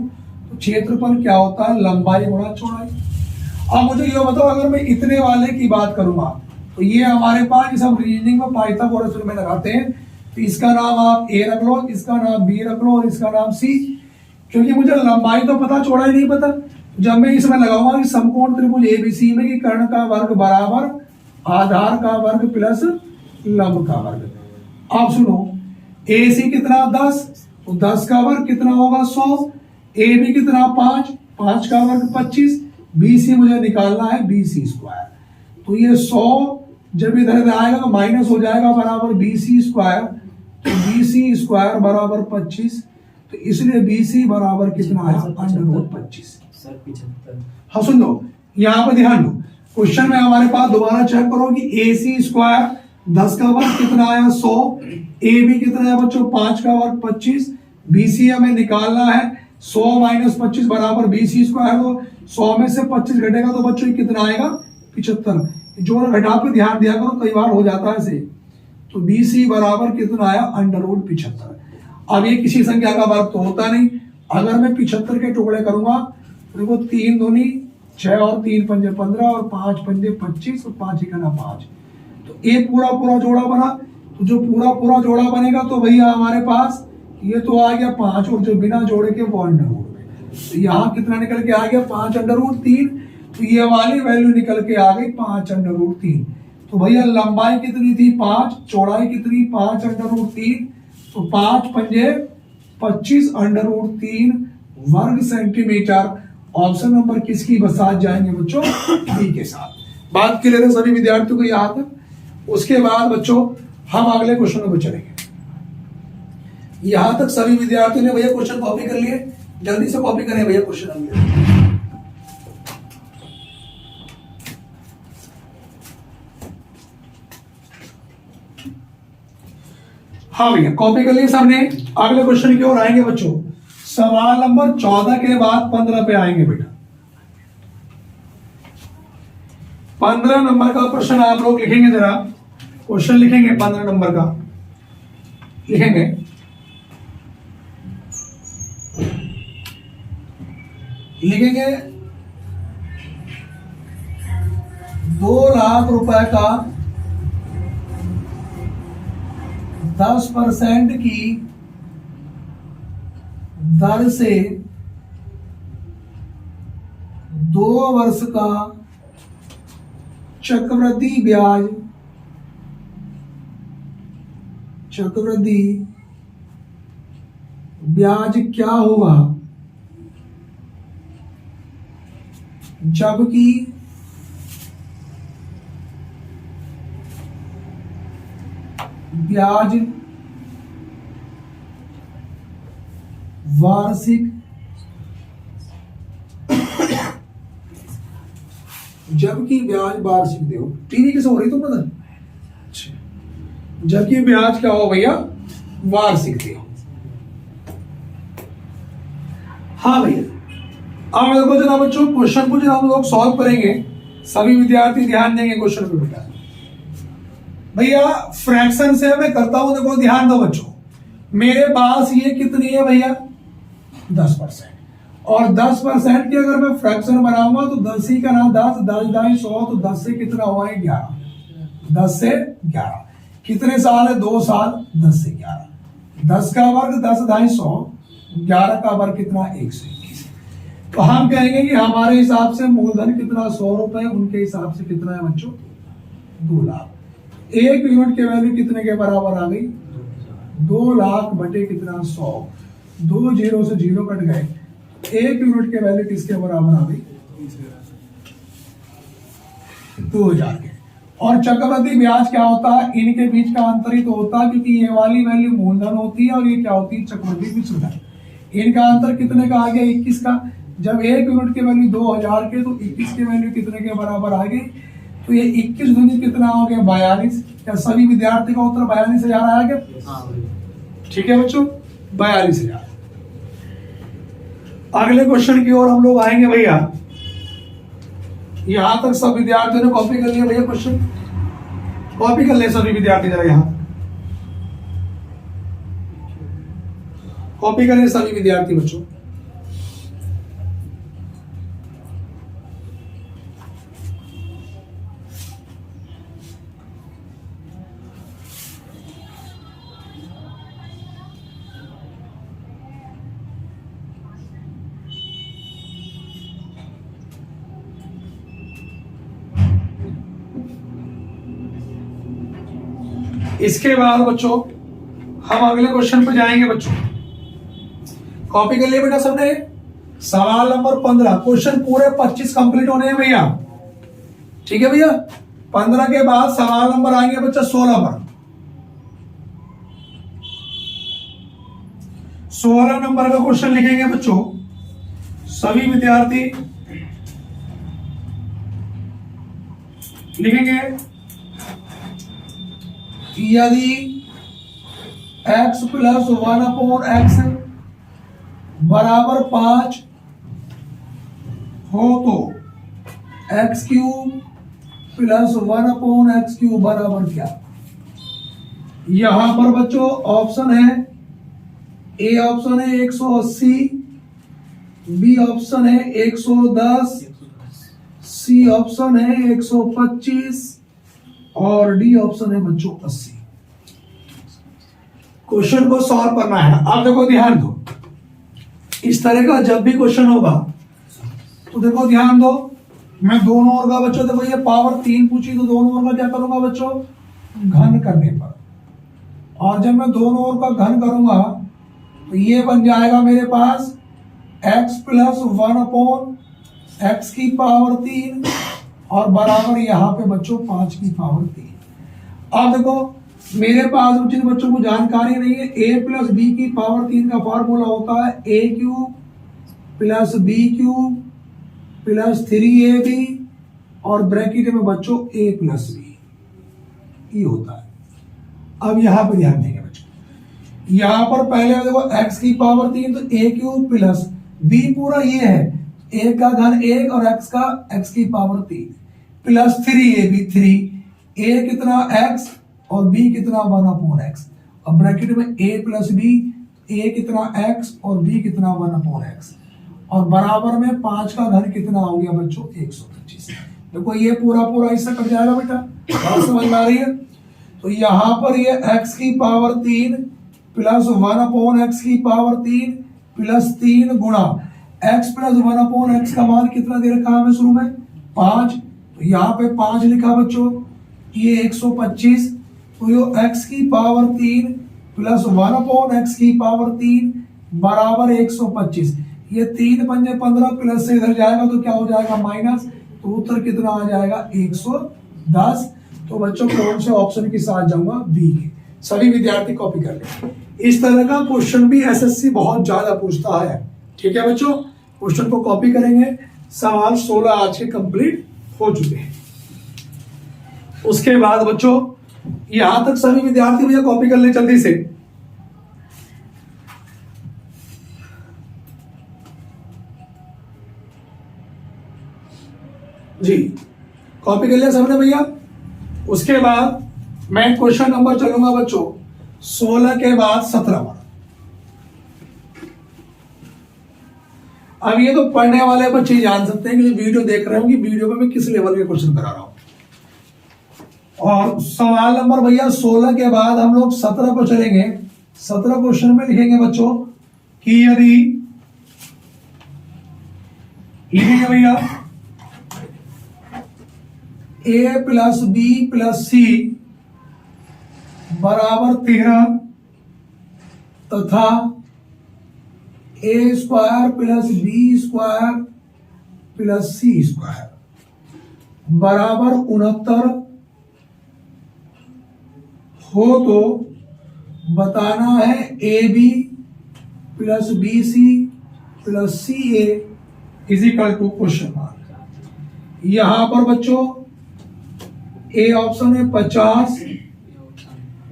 तो क्षेत्रफल क्या होता है? लंबाई गुणा चौड़ाई। अब मुझे ये बताओ, अगर मैं इतने वाले की बात करूंगा तो ये हमारे पास इस हम रीजनिंग में पाइथागोरस में लगाते हैं, तो इसका नाम आप ए रख लो, इसका नाम बी रख लो और इसका नाम सी, क्योंकि मुझे लंबाई तो पता, चौड़ाई नहीं पता। जब मैं इसमें लगाऊंगा कि समकोण त्रिभुज एबीसी में कि कर्ण का वर्ग बराबर आधार का वर्ग प्लस लंब का वर्ग। अब सुनो, ए सी कितना 10, तो 10 का वर्ग कितना होगा? 100। ए बी कितना 5, 5 का वर्ग 25। बी सी मुझे निकालना है BC स्क्वायर, तो ये 100 जब इधर आएगा तो माइनस हो जाएगा बराबर BC स्क्वायर, तो BC स्क्वायर बराबर 25, तो इसलिए BC बराबर कितना है? √25। सर 75। हाँ सुन लो, यहाँ पर ध्यान दो, क्वेश्चन में हमारे पास दोबारा चेक करो कि AC स्क्वायर 10 का वर्ग कितना आया? 100। AB कितना है बच्चों? 5 का वर्ग 25। BC हमें निकालना है, 100 - 25 बराबर BC स्क्वायर। हो 100 में से 25 घटेगा तो बच्चों कितना आएगा? 75। जोड़ घटा पे ध्यान दिया करो, कई बार हो जाता है ऐसे। तो BC बराबर कितना आया? √75। अब ये किसी संख्या का वर्ग तो होता नहीं। अगर मैं 75 के टुकड़े करूंगा तो देखो 3 दूनी 6 और 3 पंजे 15 और 5 पंजे 25 और 5 इकाना 5, तो ये पूरा पूरा जोड़ा बना। तो जो पूरा पूरा जोड़ा बनेगा तो भैया हमारे पास ये तो आ गया 5, और जो बिना जोड़े के वो √, तो यहाँ कितना निकल के आ गया? 5√3। तो ये वाली वैल्यू निकल के आ गई 5√3। तो भैया लंबाई कितनी थी? 5, चौड़ाई कितनी? 5√3, तो 5 पंजे 25√3 वर्ग सेंटीमीटर। ऑप्शन नंबर किसकी साथ जाएंगे बच्चों? बी के साथ। बात क्लियर है सभी विद्यार्थियों को यहाँ तक? उसके बाद बच्चों हम अगले क्वेश्चन को चलेंगे। यहां तक सभी विद्यार्थियों ने भैया क्वेश्चन कॉपी कर लिए? जल्दी से कॉपी करें भैया क्वेश्चन। हाँ भैया कॉपी कर लिए सबने? अगले क्वेश्चन की ओर आएंगे बच्चों। सवाल नंबर 14 के बाद 15 पे आएंगे बेटा। 15 नंबर का प्रश्न आप लोग लिखेंगे, जरा क्वेश्चन लिखेंगे 15 नंबर का लिखेंगे। लिखेंगे 2 लाख रुपए का 10% की दर से 2 वर्ष का चक्रवृद्धि ब्याज क्या होगा जबकि ब्याज वार्षिक दे हो। टीवी कैसे हो रही तो पता? जबकि ब्याज क्या हो भैया? वार्षिक दे हो। हाँ भैया, अब देखो जनाब बच्चों, क्वेश्चन को जनाब हम लोग सॉल्व करेंगे। सभी विद्यार्थी ध्यान देंगे क्वेश्चन पे बेटा। भैया फ्रैक्शन से मैं करता हूं, देखो ध्यान दो बच्चों। मेरे पास ये कितनी है भैया? 10%। और 10% की अगर मैं फ्रैक्शन बनाऊंगा तो 10 ही का ना 10, 10 दाई 100, तो 10 से कितना हुआ है? 11। 10 से 11 कितने साल है? 2 साल। 10 से 11, 10 का वर्ग 10 दाई 100, 11 का वर्ग कितना? 121। तो हम कहेंगे कि हमारे हिसाब से मूलधन कितना? 100 रुपए। उनके हिसाब से कितना है बच्चों? 2 लाख। 1 यूनिट के वैल्यू कितने के बराबर आ गई? 2 लाख बटे कितना? 100। 2 जीरो से जीरो कट गए। 1 यूनिट के वैल्यू किसके बराबर आ गई? 2000 के। और चक्रवृद्धि ब्याज क्या होता है? इनके बीच का अंतर ही तो होता है, क्योंकि ये वाली वैल्यू मूलधन होती है और ये क्या होती है? चक्रवृद्धि विचलन। इनका अंतर कितने का आ गया? 21 का। जब 1 यूनिट के वैल्यू 2000 के, तो 21 के वैल्यू कितने के बराबर आ गई? तो ये 21 दूनी कितना हो गया? 42। क्या सभी विद्यार्थी का उत्तर 42,000 आया क्या? ठीक है बच्चों, 42,000। अगले क्वेश्चन की ओर हम लोग आएंगे भैया। यहां तक सब विद्यार्थियों ने कॉपी कर लिया भैया? क्वेश्चन कॉपी कर ले सभी विद्यार्थी, जरा यहां कॉपी करें सभी विद्यार्थी बच्चों। इसके बाद बच्चों हम अगले क्वेश्चन पे जाएंगे बच्चों। कॉपी कर लिए बेटा सबने? सवाल नंबर 15। क्वेश्चन पूरे 25 कंप्लीट होने हैं भैया। ठीक है भैया? 15 के बाद सवाल नंबर आएंगे बच्चा 16 पर। 16 नंबर का क्वेश्चन लिखेंगे बच्चों सभी विद्यार्थी। लिखेंगे यदि x प्लस 1/x बराबर 5 हो तो x³ प्लस 1/x³ बराबर क्या? यहां पर बच्चों ऑप्शन है, ए ऑप्शन है 180, बी ऑप्शन है 110, सी ऑप्शन है 125 और डी ऑप्शन है बच्चों 80। क्वेश्चन को सॉल्व करना है। अब देखो ध्यान दो, इस तरह का जब भी क्वेश्चन होगा तो देखो ध्यान दो, मैं दोनों ओर का बच्चों, देखो ये पावर 3 पूछी तो दोनों ओर का क्या करूंगा बच्चों? घन करने पर। और जब मैं दोनों ओर का घन करूंगा तो ये बन जाएगा मेरे पास x प्लस 1/x की पावर 3 और बराबर यहां पे बच्चों 5 की पावर 3। अब देखो मेरे पास जिन बच्चों को जानकारी नहीं है, a प्लस बी की पावर 3 का फॉर्मूला होता है a³ plus b³ plus 3ab और ब्रैकेट में बच्चों a प्लस b, ये होता है। अब यहां पर ध्यान देंगे बच्चों, यहां पर पहले देखो x की पावर 3 तो a³ प्लस b पूरा ये है, a का घन 1 और x का x की पावर 3 प्लस 3ab 3, a कितना x और b कितना 1/x और ब्रैकेट में a प्लस b, a कितना x और b कितना 1/x और बराबर में 5 का घन कितना हो गया बच्चों 125। देखो ये पूरा पूरा इससे कट जाएगा बेटा, बात समझ में आ रही है? तो यहां पर ये x की पावर 3 प्लस 1/x की पावर 3 प्लस 3 गुणा x प्लस 1/x का मान कितना दे रखा है हमें शुरू में 5, तो यहाँ पे 5 लिखा बच्चों, ये 125, तो ये x की पावर 3 प्लस 1/x की पावर 3 बराबर 125। ये 3 पंजे 15 प्लस से इधर जाएगा तो क्या हो जाएगा माइनस, तो उत्तर कितना आ जाएगा 110। तो बच्चों कौन से ऑप्शन के साथ जाऊंगा, बी के। सभी विद्यार्थी कॉपी कर लें। इस तरह का क्वेश्चन भी एसएससी बहुत ज्यादा पूछता है। ठीक है बच्चों, क्वेश्चन को कॉपी करेंगे। सवाल 16 आज के कंप्लीट हो चुके हैं। उसके बाद बच्चों यहां तक सभी विद्यार्थी भैया कॉपी कर ले जल्दी से। जी कॉपी कर लिया सबने भैया। उसके बाद मैं क्वेश्चन नंबर चलूंगा बच्चों 16 के बाद 17 पर। अब ये तो पढ़ने वाले बच्चे जान सकते हैं कि वीडियो देख रहे हो कि वीडियो में मैं किस लेवल के क्वेश्चन करा रहा हूं। और सवाल नंबर भैया 16 के बाद हम लोग 17 को चलेंगे। 17 क्वेश्चन में लिखेंगे बच्चों कि यदि लिखेंगे भैया a plus b plus c बराबर 13 तथा a square plus b square plus c square बराबर 69 हो तो बताना है a b plus b c plus c a is equal to question mark. यहां पर बच्चों ए ऑप्शन है 50,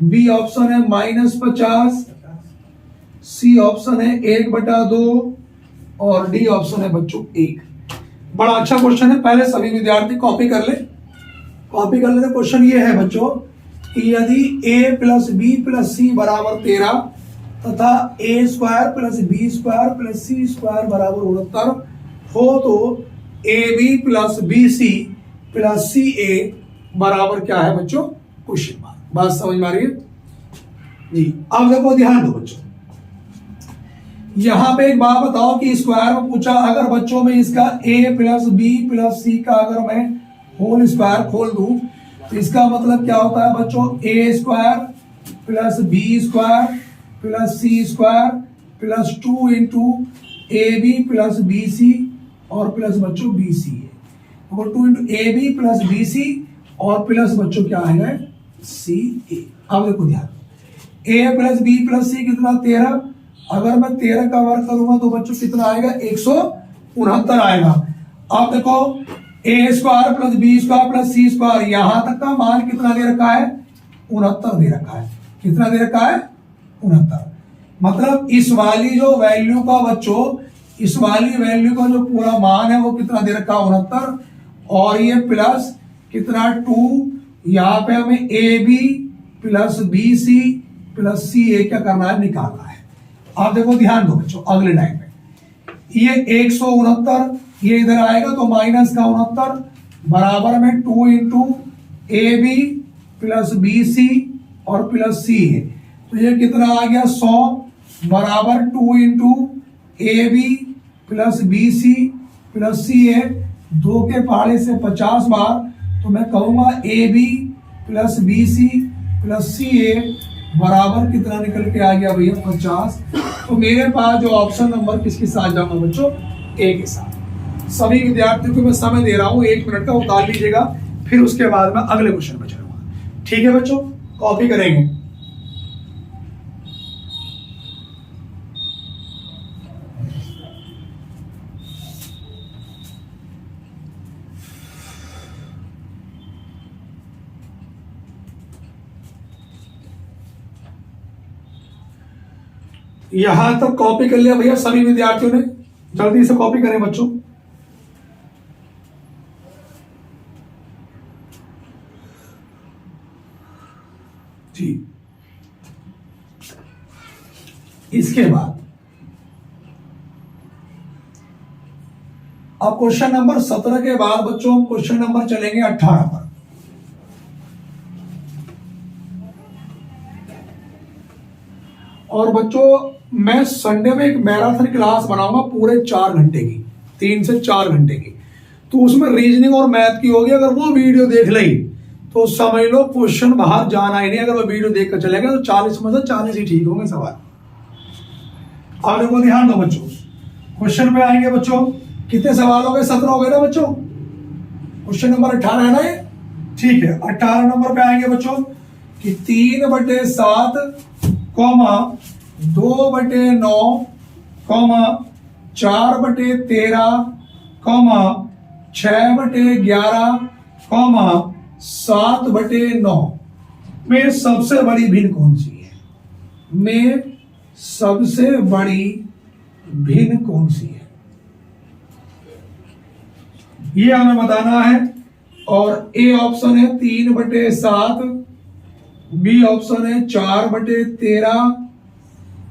बी ऑप्शन है -50, सी ऑप्शन है 1/2 और डी ऑप्शन है बच्चों 1। बड़ा अच्छा क्वेश्चन है, पहले सभी विद्यार्थी कॉपी कर ले। कॉपी कर ले। क्वेश्चन ये है बच्चों कि यदि a plus b plus c बराबर 13 तथा a square plus b square plus c square बराबर 69 हो तो a b plus b c plus c a बराबर क्या है बच्चों, क्वेश्चन मार्क। बात समझ में आ रही है जी। अब देखो ध्यान दो बच्चों, यहां पे एक बात बताओ कि स्क्वायर में पूछा, अगर बच्चों में इसका a प्लस बी प्लस सी का अगर मैं होल स्क्वायर खोल दूं तो इसका मतलब क्या होता है बच्चों, a square plus b square plus c square plus 2 into a b plus b c और प्लस बच्चों बी सी है। तो 2 into a b plus b c और प्लस बच्चों क्या आएगा सी ए। अब देखो ध्यान, a प्लस बी प्लस सी कितना 13, अगर मैं 13 का वर्ग करूंगा तो बच्चों कितना आएगा 169 आएगा। अब देखो a square plus b square plus c square यहां तक का मान कितना दे रखा है 69 दे रखा है। कितना दे रखा है 69। मतलब इस वाली जो वैल्यू का बच्चों, इस वाली वैल्यू का जो पूरा मान है वो कितना दे रखा है 69 और ये प्लस कितना 2, यहां पे हमें a b plus b c plus c a क्या करना है निकालना है। आप देखो ध्यान दो बच्चों अगले लाइन में, ये 169 ये इधर आएगा तो माइनस का 69 बराबर में 2 into a b plus b c और प्लस सी ए, तो ये कितना आ गया 100 बराबर 2 into a b plus b c plus c a, 2 के पहाड़े से 50 बार, तो मैं कहूंगा a b plus b c plus c a बराबर कितना निकल के आ गया भैया 50। तो मेरे पास जो ऑप्शन नंबर किसके साथ जाऊंगा बच्चों, ए के साथ। सभी विद्यार्थियों को मैं समय दे रहा हूं 1 मिनट का, उतार लीजिएगा, फिर उसके बाद मैं अगले क्वेश्चन में चलूंगा। ठीक है बच्चों, कॉपी करेंगे। यहां तक कॉपी कर लिया भैया सभी विद्यार्थियों ने, जल्दी से कॉपी करें बच्चों। जी इसके बाद अब क्वेश्चन नंबर 17 के बाद बच्चों हम क्वेश्चन नंबर चलेंगे 18 पर। और बच्चों मैं संडे में एक मैराथन क्लास बनाऊंगा पूरे 4 घंटे की, 3 से 4 घंटे की। तो उसमें रीजनिंग और मैथ की होगी। अगर वो वीडियो देख ली तो समझ लो क्वेश्चन बाहर जाना ही नहीं। अगर वो वीडियो देख कर चलेगा तो 40 में से 40 ही ठीक होंगे सवाल। अब देखो ध्यान दो बच्चों, क्वेश्चन पे आएंगे बच्चों। कितने सवाल हो गए? 17 हो गए ना बच्चों। क्वेश्चन नंबर 18 है ना ये, ठीक है। 18 नंबर पे आएंगे बच्चों कि 3/7 2/9 4/13 6/11 7/9 में सबसे बड़ी भिन्न कौन सी है? में सबसे बड़ी भिन्न कौन सी है, ये हमें बताना है। और ए ऑप्शन है 3/7, बी ऑप्शन है 4/13,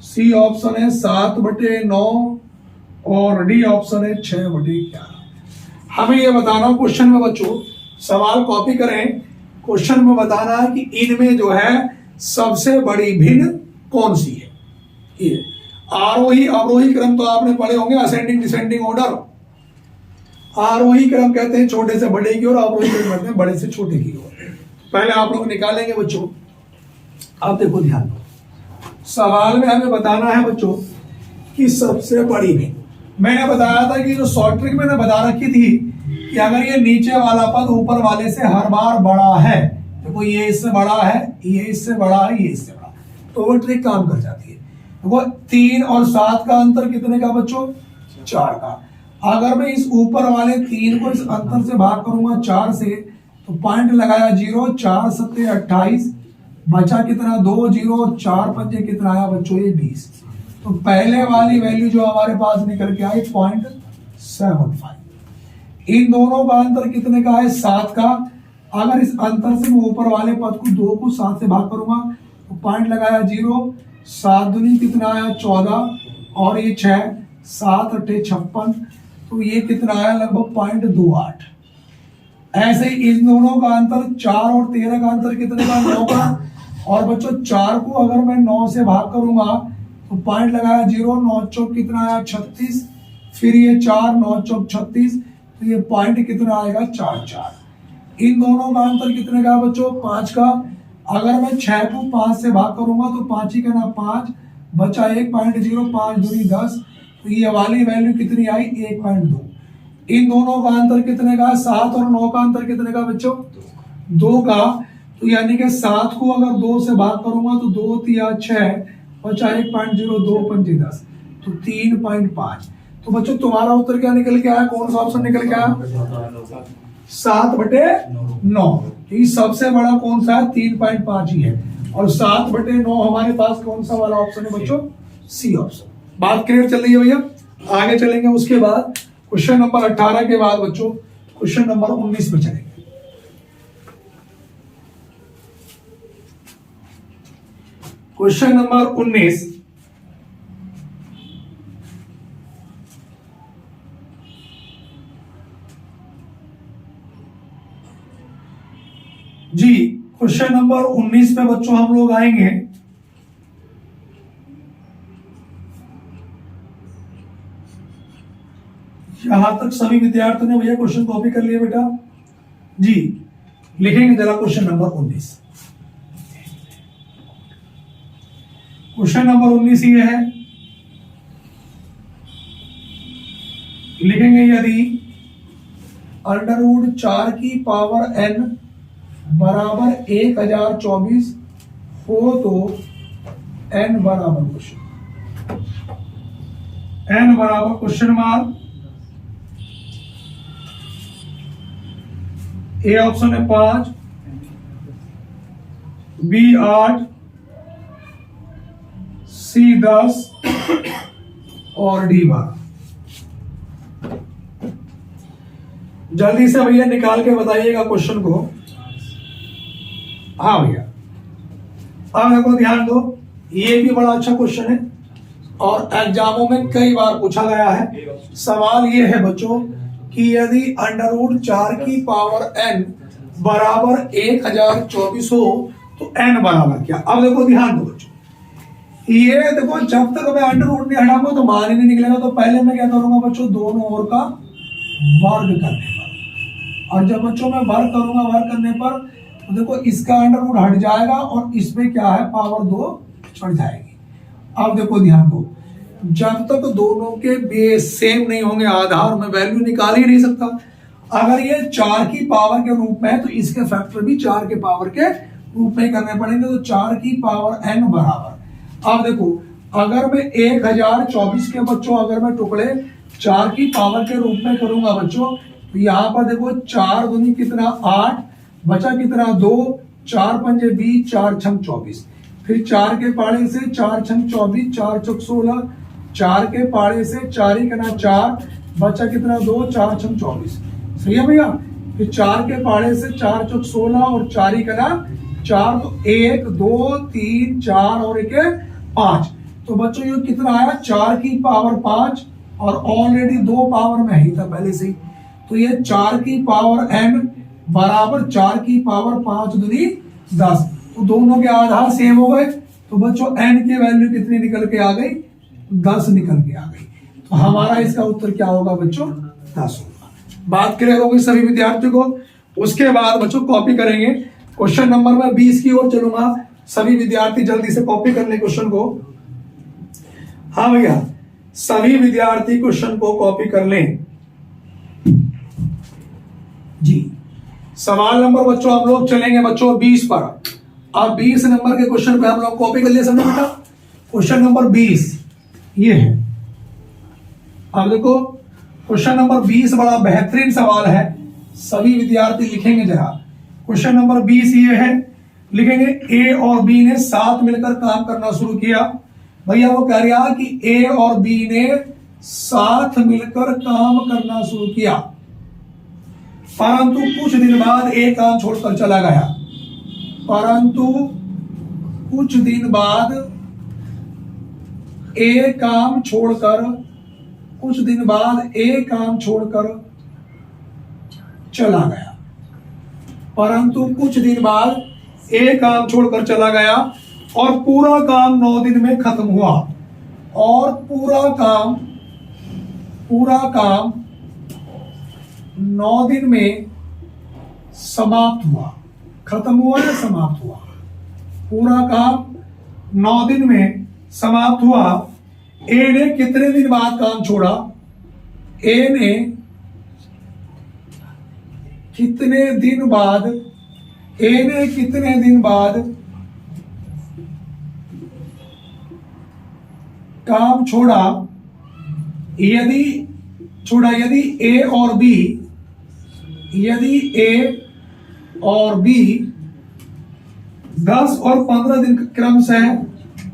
सी ऑप्शन है 7/9 और डी ऑप्शन है 6/11। हमें ये बताना क्वेश्चन में बच्चों, सवाल कॉपी करें। क्वेश्चन में बताना है कि इनमें जो है सबसे बड़ी भिन्न कौन सी है। ये आरोही अवरोही क्रम तो आपने पढ़े होंगे, असेंडिंग डिसेंडिंग ऑर्डर। आरोही क्रम कहते हैं छोटे से बड़े की ओर, अवरोही क्रम कहते हैं बड़े से छोटे की ओर। पहले आप लोग निकालेंगे बच्चों। अब देखो ध्यान दो, सवाल में हमें बताना है बच्चों कि सबसे बड़ी भिन्न। मैंने बताया था कि जो शॉर्ट ट्रिक मैंने बता रखी थी कि अगर ये नीचे वाला पद ऊपर वाले से हर बार बड़ा है, देखो ये इससे बड़ा है, ये इससे बड़ा है, ये इससे बड़ा, तो वो ट्रिक काम कर जाती है। देखो 3 और 7 का अंतर कितने का बच्चों? 4 का। अगर मैं इस ऊपर वाले 3 को इस अंतर से भाग करूंगा 4 से, तो पॉइंट लगाया 0, 4 7 28, बचा कितना? 2 0, 4 5 कितना आया बच्चों? ये 20। तो पहले वाली वैल्यू जो हमारे पास निकल के आई 0.75। इन दोनों का अंतर कितने का है? 7 का। अगर इस अंतर से मैं ऊपर वाले पद को 2 को 7 से भाग करूंगा तो पॉइंट लगाया 0, 7 दूनी कितना आया? 14 और ये 6, 7 8 56, तो ये कितना आया? लगभग 0.28। ऐसे ही इन दोनों का अंतर 4 और 13 का अंतर कितने का? 9 का। और बच्चों 4 को अगर मैं 9 से भाग करूंगा तो पॉइंट लगाया 0, 9 चौक कितना आया? 36, फिर ये 4, 9 चौक 36, तो ये पॉइंट कितना आएगा? 4 4। इन दोनों का अंतर कितने का बच्चों? 5 का। अगर मैं 6 को 5 से भाग करूंगा तो 5 ही का ना 5, बचा 1.0, 5 दूनी 10, तो ये वाली वैल्यू कितनी आई? 1.2। इन दोनों का अंतर कितने का? 7 और 9 का अंतर कितने का बच्चों? 2 का। तो यानी कि 7 को अगर 2 से भाग करूंगा तो 2 3 6, बचा 1.0, 2 5 10, तो 3.5। तो बच्चों तुम्हारा उत्तर क्या निकल के आया? कौन सा ऑप्शन निकल के आया? 7/9। ये सबसे बड़ा कौन सा है? 3.5 ही है। और 7/9 हमारे पास कौन सा वाला ऑप्शन है बच्चों? C option. बात क्लियर चल रही है भैया? आगे चलेंगे। उसके बाद क्वेश्चन नंबर 18 के बाद बच्चों क्वेश्चन नंबर 19 पे चलेंगे। क्वेश्चन नंबर 19, जी क्वेश्चन नंबर 19 पे बच्चों हम लोग आएंगे। यहां तक सभी विद्यार्थियों ने भैया क्वेश्चन कॉपी कर लिया बेटा? जी लिखेंगे जरा क्वेश्चन नंबर 19। क्वेश्चन नंबर 19 ये है, लिखेंगे यदि √4 की पावर n बराबर 1024 हो तो n बराबर क्वेश्चन मार्क। ए ऑप्शन है 5, बी 8, सी 10 और डी 12। जल्दी से भैया निकाल के बताइएगा क्वेश्चन को। हाँ भैया, अब देखो ध्यान दो, ये भी बड़ा अच्छा क्वेश्चन है और एग्जामों में कई बार पूछा गया है। सवाल ये है बच्चों कि यदि √4 की पावर n बराबर 1024 हो तो n बराबर क्या? अब देखो ध्यान दो बच्चों, ये देखो जब तक मैं अंडर रूट नहीं हटाऊंगा तो मान ही नहीं निकलेगा। तो पहले मैं क्या करूंगा बच्चों, दोनों ओर का वर्ग करने पर। और जब बच्चों मैं वर्ग करूंगा, वर्ग करने पर तो देखो इसका अंडर रूट हट जाएगा और इसमें क्या है, पावर 2 चढ़ जाएगी। अब देखो ध्यान दो, जब तक दोनों के बेस सेम नहीं होंगे, आधार में वैल्यू निकाल ही नहीं सकता। अगर ये 4 की पावर के रूप में है तो इसके फैक्टर भी 4 के पावर के रूप में करने पड़ेंगे। तो 4 की पावर n बराबर, अब देखो अगर मैं 1024 के बच्चों अगर मैं टुकड़े 4 की पावर के रूप में करूंगा बच्चों, तो यहाँ पर देखो 4 दूनी कितना 8, बचा कितना 2, 4 पंजे 20, 4 छंग 24, फिर 4 के पाड़े से 4 छंग 24, 4 चौक 16, 4 के पाड़े से 4 ही करना 4, बचा कितना 2, 4 छंग 24, सही है भैया। फिर 4 के पाड़े से 4 चौक 16 और 4 ही करना 4, तो 1 2 3 4 और 1 5। तो बच्चों ये कितना आया, 4 की पावर 5, और ऑलरेडी 2 पावर में ही था पहले से ही। तो ये 4 की पावर n बराबर 4 की पावर 5 दूनी 10। तो दोनों के आधार सेम हो गए। तो बच्चों n की वैल्यू कितनी निकल के आ गई, 10 निकल के आ गई। तो हमारा इसका उत्तर क्या होगा बच्चों, 10 होगा। बात क्लियर होगी सभी विद्यार्थियों को। उसके बाद बच्चों कॉपी करेंगे। क्वेश्चन नंबर मैं 20 की ओर चलूंगा। सभी विद्यार्थी जल्दी से कॉपी कर ले क्वेश्चन को। हाँ भैया, सभी विद्यार्थी क्वेश्चन को कॉपी कर लें जी। सवाल नंबर बच्चों हम लोग चलेंगे बच्चों 20 पर। अब 20 नंबर के क्वेश्चन पे हम लोग कॉपी कर लिए सबने बेटा। क्वेश्चन नंबर 20 ये है। अब देखो क्वेश्चन नंबर 20 बड़ा बेहतरीन सवाल है, सभी विद्यार्थी लिखेंगे जरा। क्वेश्चन नंबर 20 ये है, लिखेंगे ए और बी ने साथ मिलकर काम करना शुरू किया। भैया वो कह रहा कि ए और बी ने साथ मिलकर काम करना शुरू किया, परंतु कुछ दिन बाद ए काम छोड़कर चला गया। परंतु कुछ दिन बाद ए काम छोड़कर, कुछ दिन बाद ए काम छोड़कर चला गया। परंतु कुछ दिन बाद ए काम छोड़कर चला गया और पूरा काम 9 दिन में खत्म हुआ। और पूरा काम 9 दिन में समाप्त हुआ। खत्म हुआ या समाप्त हुआ? पूरा काम 9 दिन में समाप्त हुआ। ए ने कितने दिन बाद काम छोड़ा? ए ने कितने दिन बाद, ए ने कितने दिन बाद काम छोड़ा? यदि ए और बी, यदि ए और बी 10 और 15 दिन क्रम से,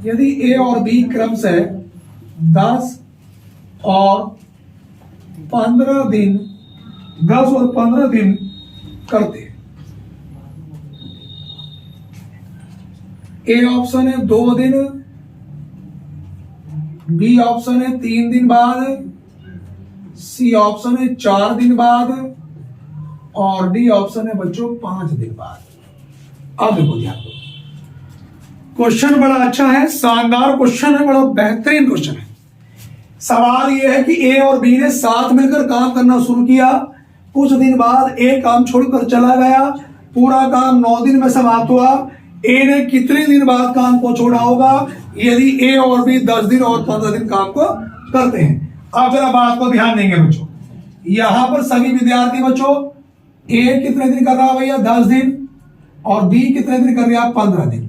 यदि ए और बी क्रम से 10 और 15 दिन, 10 और 15 दिन करते। ए ऑप्शन है 2 दिन, बी ऑप्शन है 3 दिन बाद, सी ऑप्शन है 4 दिन बाद, और डी ऑप्शन है बच्चों 5 दिन बाद। अब देखो ध्यान दो, क्वेश्चन बड़ा अच्छा है, शानदार क्वेश्चन है, बड़ा बेहतरीन क्वेश्चन है। सवाल यह है कि ए और बी ने साथ मिलकर काम करना शुरू किया। कुछ दिन बाद ए काम छोड़कर चला गया। पूरा काम 9 दिन में समाप्त हुआ। ए ने कितने दिन बाद काम को छोड़ा होगा यदि ए और बी 10 दिन और 15 दिन काम को करते हैं? अब जरा बात को ध्यान देंगे बच्चों। यहां पर सभी विद्यार्थी बच्चों, ए कितने दिन कर रहा है भैया? 10 दिन, और बी कितने दिन कर रहा है? 15 दिन।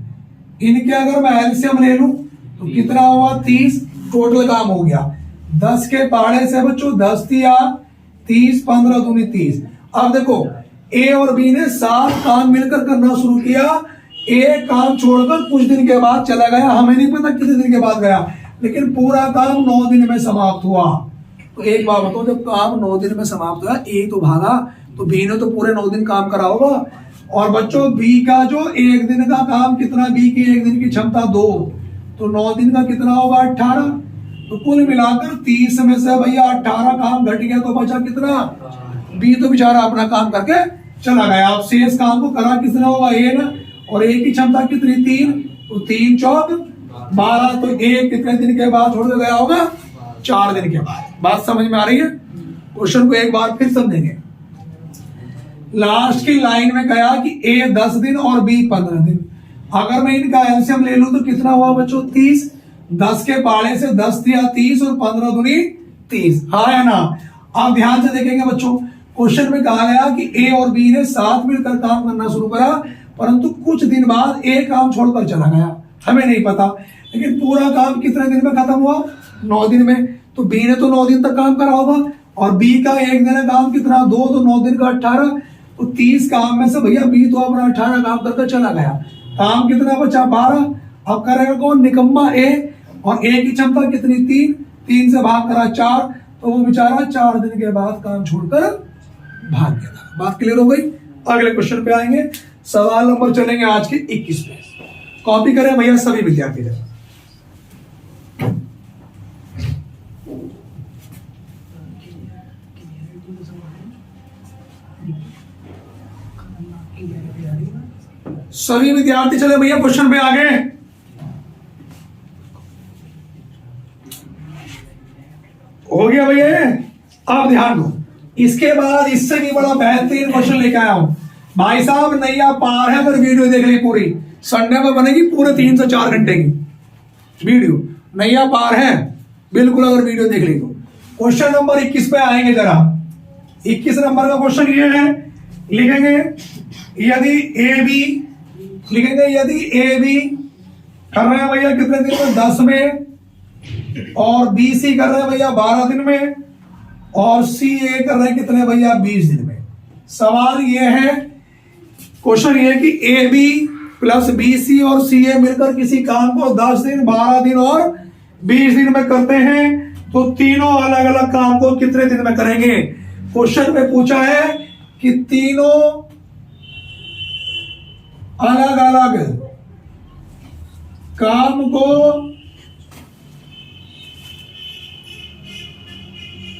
इनके अगर मैं एलसीएम ले लूं तो कितना हुआ? 30। टोटल काम हो गया 10 के पहाड़े से बच्चों 10 दिया 30, 15 दूनी 30। अब देखो ए और बी ने साथ काम मिलकर करना शुरू किया। ए काम छोड़कर कुछ दिन के बाद चला गया, हमें नहीं पता कितने दिन के बाद गया, लेकिन पूरा काम 9 दिन में समाप्त हुआ। तो एक बात बताओ, जब काम 9 दिन में समाप्त हुआ, ए तो भागा, तो बी ने तो पूरे 9 दिन काम करा होगा। और बच्चों बी का जो 1 दिन का काम कितना? बी की 1 दिन की क्षमता 2, तो 9 दिन का कितना होगा? 18। तो कुल मिलाकर 30 में से भैया 18 काम घट गया, तो बचा कितना? बी तो बेचारा अपना काम करके चला गया। अब शेष काम को करा किसने होगा? ए ने, और ए की क्षमता कितनी? 3, तो 3 चौक 12 तो ए कितने दिन के बाद छोड़ के गया होगा? 4 दिन के बाद। बात समझ में आ रही है? क्वेश्चन को एक बार फिर समझेंगे। लास्ट की लाइन में कहा कि ए 10 दिन और बी 15 दिन। अगर मैं इनका एलसीएम ले लूं तो कितना हुआ बच्चों? 30। 10 के पाड़े से 10 दिया 30 और 15 दूनी 30। हाँ या ना? आप ध्यान से देखेंगे बच्चों, क्वेश्चन में कहा गया कि ए और बी ने साथ मिलकर काम करना शुरू करा, परंतु कुछ दिन बाद ए काम छोड़कर चला गया। हमें नहीं पता, लेकिन पूरा काम कितने दिन में खत्म हुआ? 9 दिन में। तो बी ने तो 9 दिन तक काम करा होगा, और बी का एक दिन काम कितना? 2, तो 9 दिन का 18। तो 30 काम में से भैया बी तो अपना 18 काम करके चला गया। काम कितना बचा? 12। अब करेगा कौन? निकम्मा ए। और ए की क्षमता कितनी? 3 से भाग करा 4, तो वो बेचारा 4 दिन के बाद काम छोड़कर भाग गया था। बात क्लियर हो गई? अगले क्वेश्चन पे आएंगे। सवाल नंबर चलेंगे आज के 21 पे। कॉपी करें भैया सभी विद्यार्थी। सभी विद्यार्थी चले भैया क्वेश्चन पे आगे। हो गया भैया? आप ध्यान दो, इसके बाद इससे भी बड़ा बेहतरीन क्वेश्चन लेके आया हूं भाई साहब। नैया पार है, अगर वीडियो देख ली पूरी, संडे में बनेगी पूरे 3 से 4 घंटे की वीडियो। नैया पार है बिल्कुल, अगर वीडियो देख ली तो। क्वेश्चन नंबर 21 पे आएंगे जरा। 21 नंबर का क्वेश्चन ये है, लिखेंगे यदि ए बी, लिखेंगे यदि ए बी कर रहे हैं भैया कितने दिन में? 10 में। और बी सी कर रहे हैं भैया 12 दिन में। और सी ए कर रहे हैं कितने भैया? 20 दिन में। सवाल ये है, क्वेश्चन ये है कि a b plus b c और सी ए मिलकर किसी काम को 10 दिन, 12 दिन और 20 दिन में करते हैं, तो तीनों अलग अलग काम को कितने दिन में करेंगे? क्वेश्चन में पूछा है कि तीनों अलग अलग काम को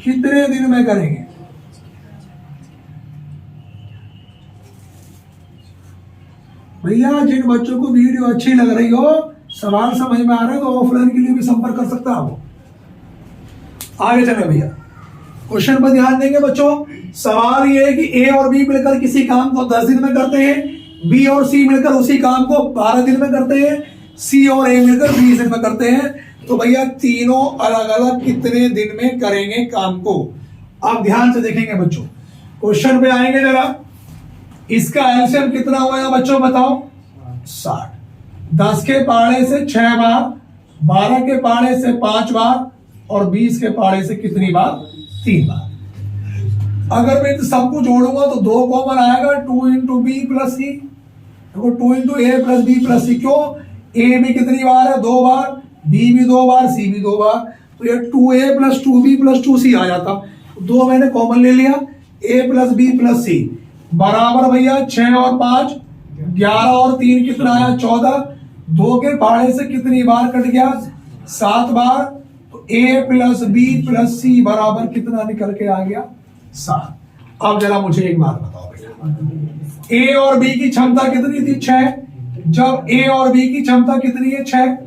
कितने दिन में करेंगे? भैया जिन बच्चों को वीडियो अच्छी लग रही हो, सवाल समझ में आ रहा है, तो ऑफलाइन के लिए भी संपर्क कर सकता हो। आगे चले भैया, क्वेश्चन पर ध्यान देंगे बच्चों। सवाल ये है कि ए और बी मिलकर किसी काम को 10 दिन में करते हैं, बी और सी मिलकर उसी काम को 12 दिन में करते हैं, सी और ए मिलकर 20 दिन में करते हैं। तो भैया तीनों अलग अलग कितने दिन में करेंगे काम को? आप ध्यान से देखेंगे बच्चों, क्वेश्चन पे आएंगे जरा। इसका एलसीएम कितना हुआ बच्चों बताओ? 60। 10 के पाड़े से 6 बार, 12 के पाड़े से 5 बार, और 20 के पाड़े से कितनी बार? 3 बार। अगर मैं इन सबको जोड़ूंगा तो 2 कॉमन आएगा, 2 इंटू बी प्लस सी। देखो 2 इंटू ए प्लस बी प्लस सी। क्यों? ए भी कितनी बार है? 2 बार, बी भी 2 बार, सी भी 2 बार। तो ये 2a plus 2b plus 2c आ जाता। 2 मैंने कॉमन ले लिया, a plus b plus c बराबर भैया 6 और 5 11 और 3 कितना आया? 14। 2 के पाड़े से कितनी बार कट गया? 7 बार। तो a plus b plus c बराबर कितना निकल के आ गया? 7। अब जरा मुझे एक बात बताओ भैया, a और b की क्षमता कितनी थी? 6। जब a और b की क्षमता कितनी है? 6।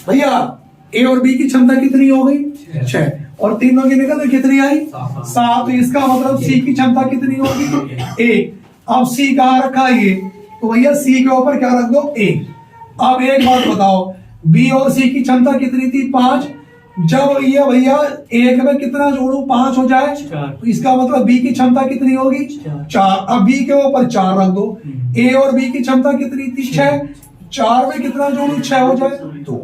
भैया ए और बी की क्षमता कितनी हो गई? 6। और तीनों की निकल कितनी आई? 7। तो इसका मतलब सी की क्षमता कितनी होगी? 1। अब सी कहाँ रखा ये? तो भैया सी के ऊपर क्या रख दो? 1। अब एक बात बताओ, बी और सी की क्षमता कितनी थी? 5। जब ये भैया 1 में कितना जोड़ू? 5 हो जाए, तो इसका मतलब बी की क्षमता कितनी होगी? 4। अब बी के ऊपर 4 रख दो। ए और बी की क्षमता कितनी थी? 6। 4 में कितना जोड़ू? 6 हो जाए, 2।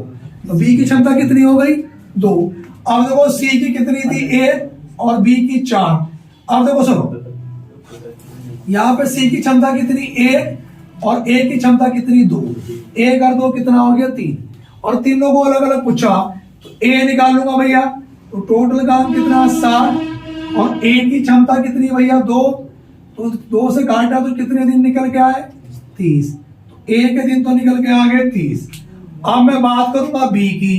तो बी की क्षमता कितनी हो गई? 2। अब देखो सी की कितनी थी? 1 और बी की 4। अब देखो सुनो, यहां पे सी की क्षमता कितनी? 1 और ए की क्षमता कितनी? 2। 1 और 2 कितना हो गया? 3। और तीनों को अलग अलग पूछा, तो ए निकाल लूंगा भैया, तो टोटल काम कितना? 60। और ए की क्षमता कितनी भैया? 2। तो 2 से काटा तो कितने दिन निकल के आए? 30। तो ए के दिन तो निकल के आ गए 30। अब मैं बात करूंगा बी की।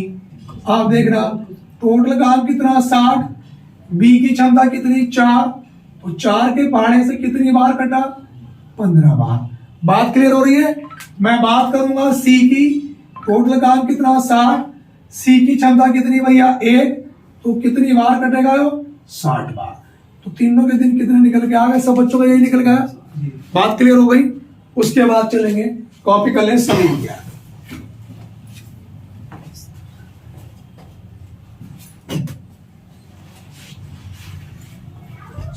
आप देख रहा, टोटल काम कितना? 60। बी की क्षमता कितनी? 4। तो 4 के पाड़े से कितनी बार कटा? 15 बार। बात क्लियर हो रही है? मैं बात करूंगा सी की। टोटल काम कितना 60, सी की क्षमता कितनी भैया 1, तो कितनी बार कटेगा वो 60 बार। तो तीनों के दिन कितने निकल के आ गए, सब बच्चों का यही निकल गया। बात क्लियर हो गई। उसके बाद चलेंगे, कॉपी कर लें सभी विद्यार्थी।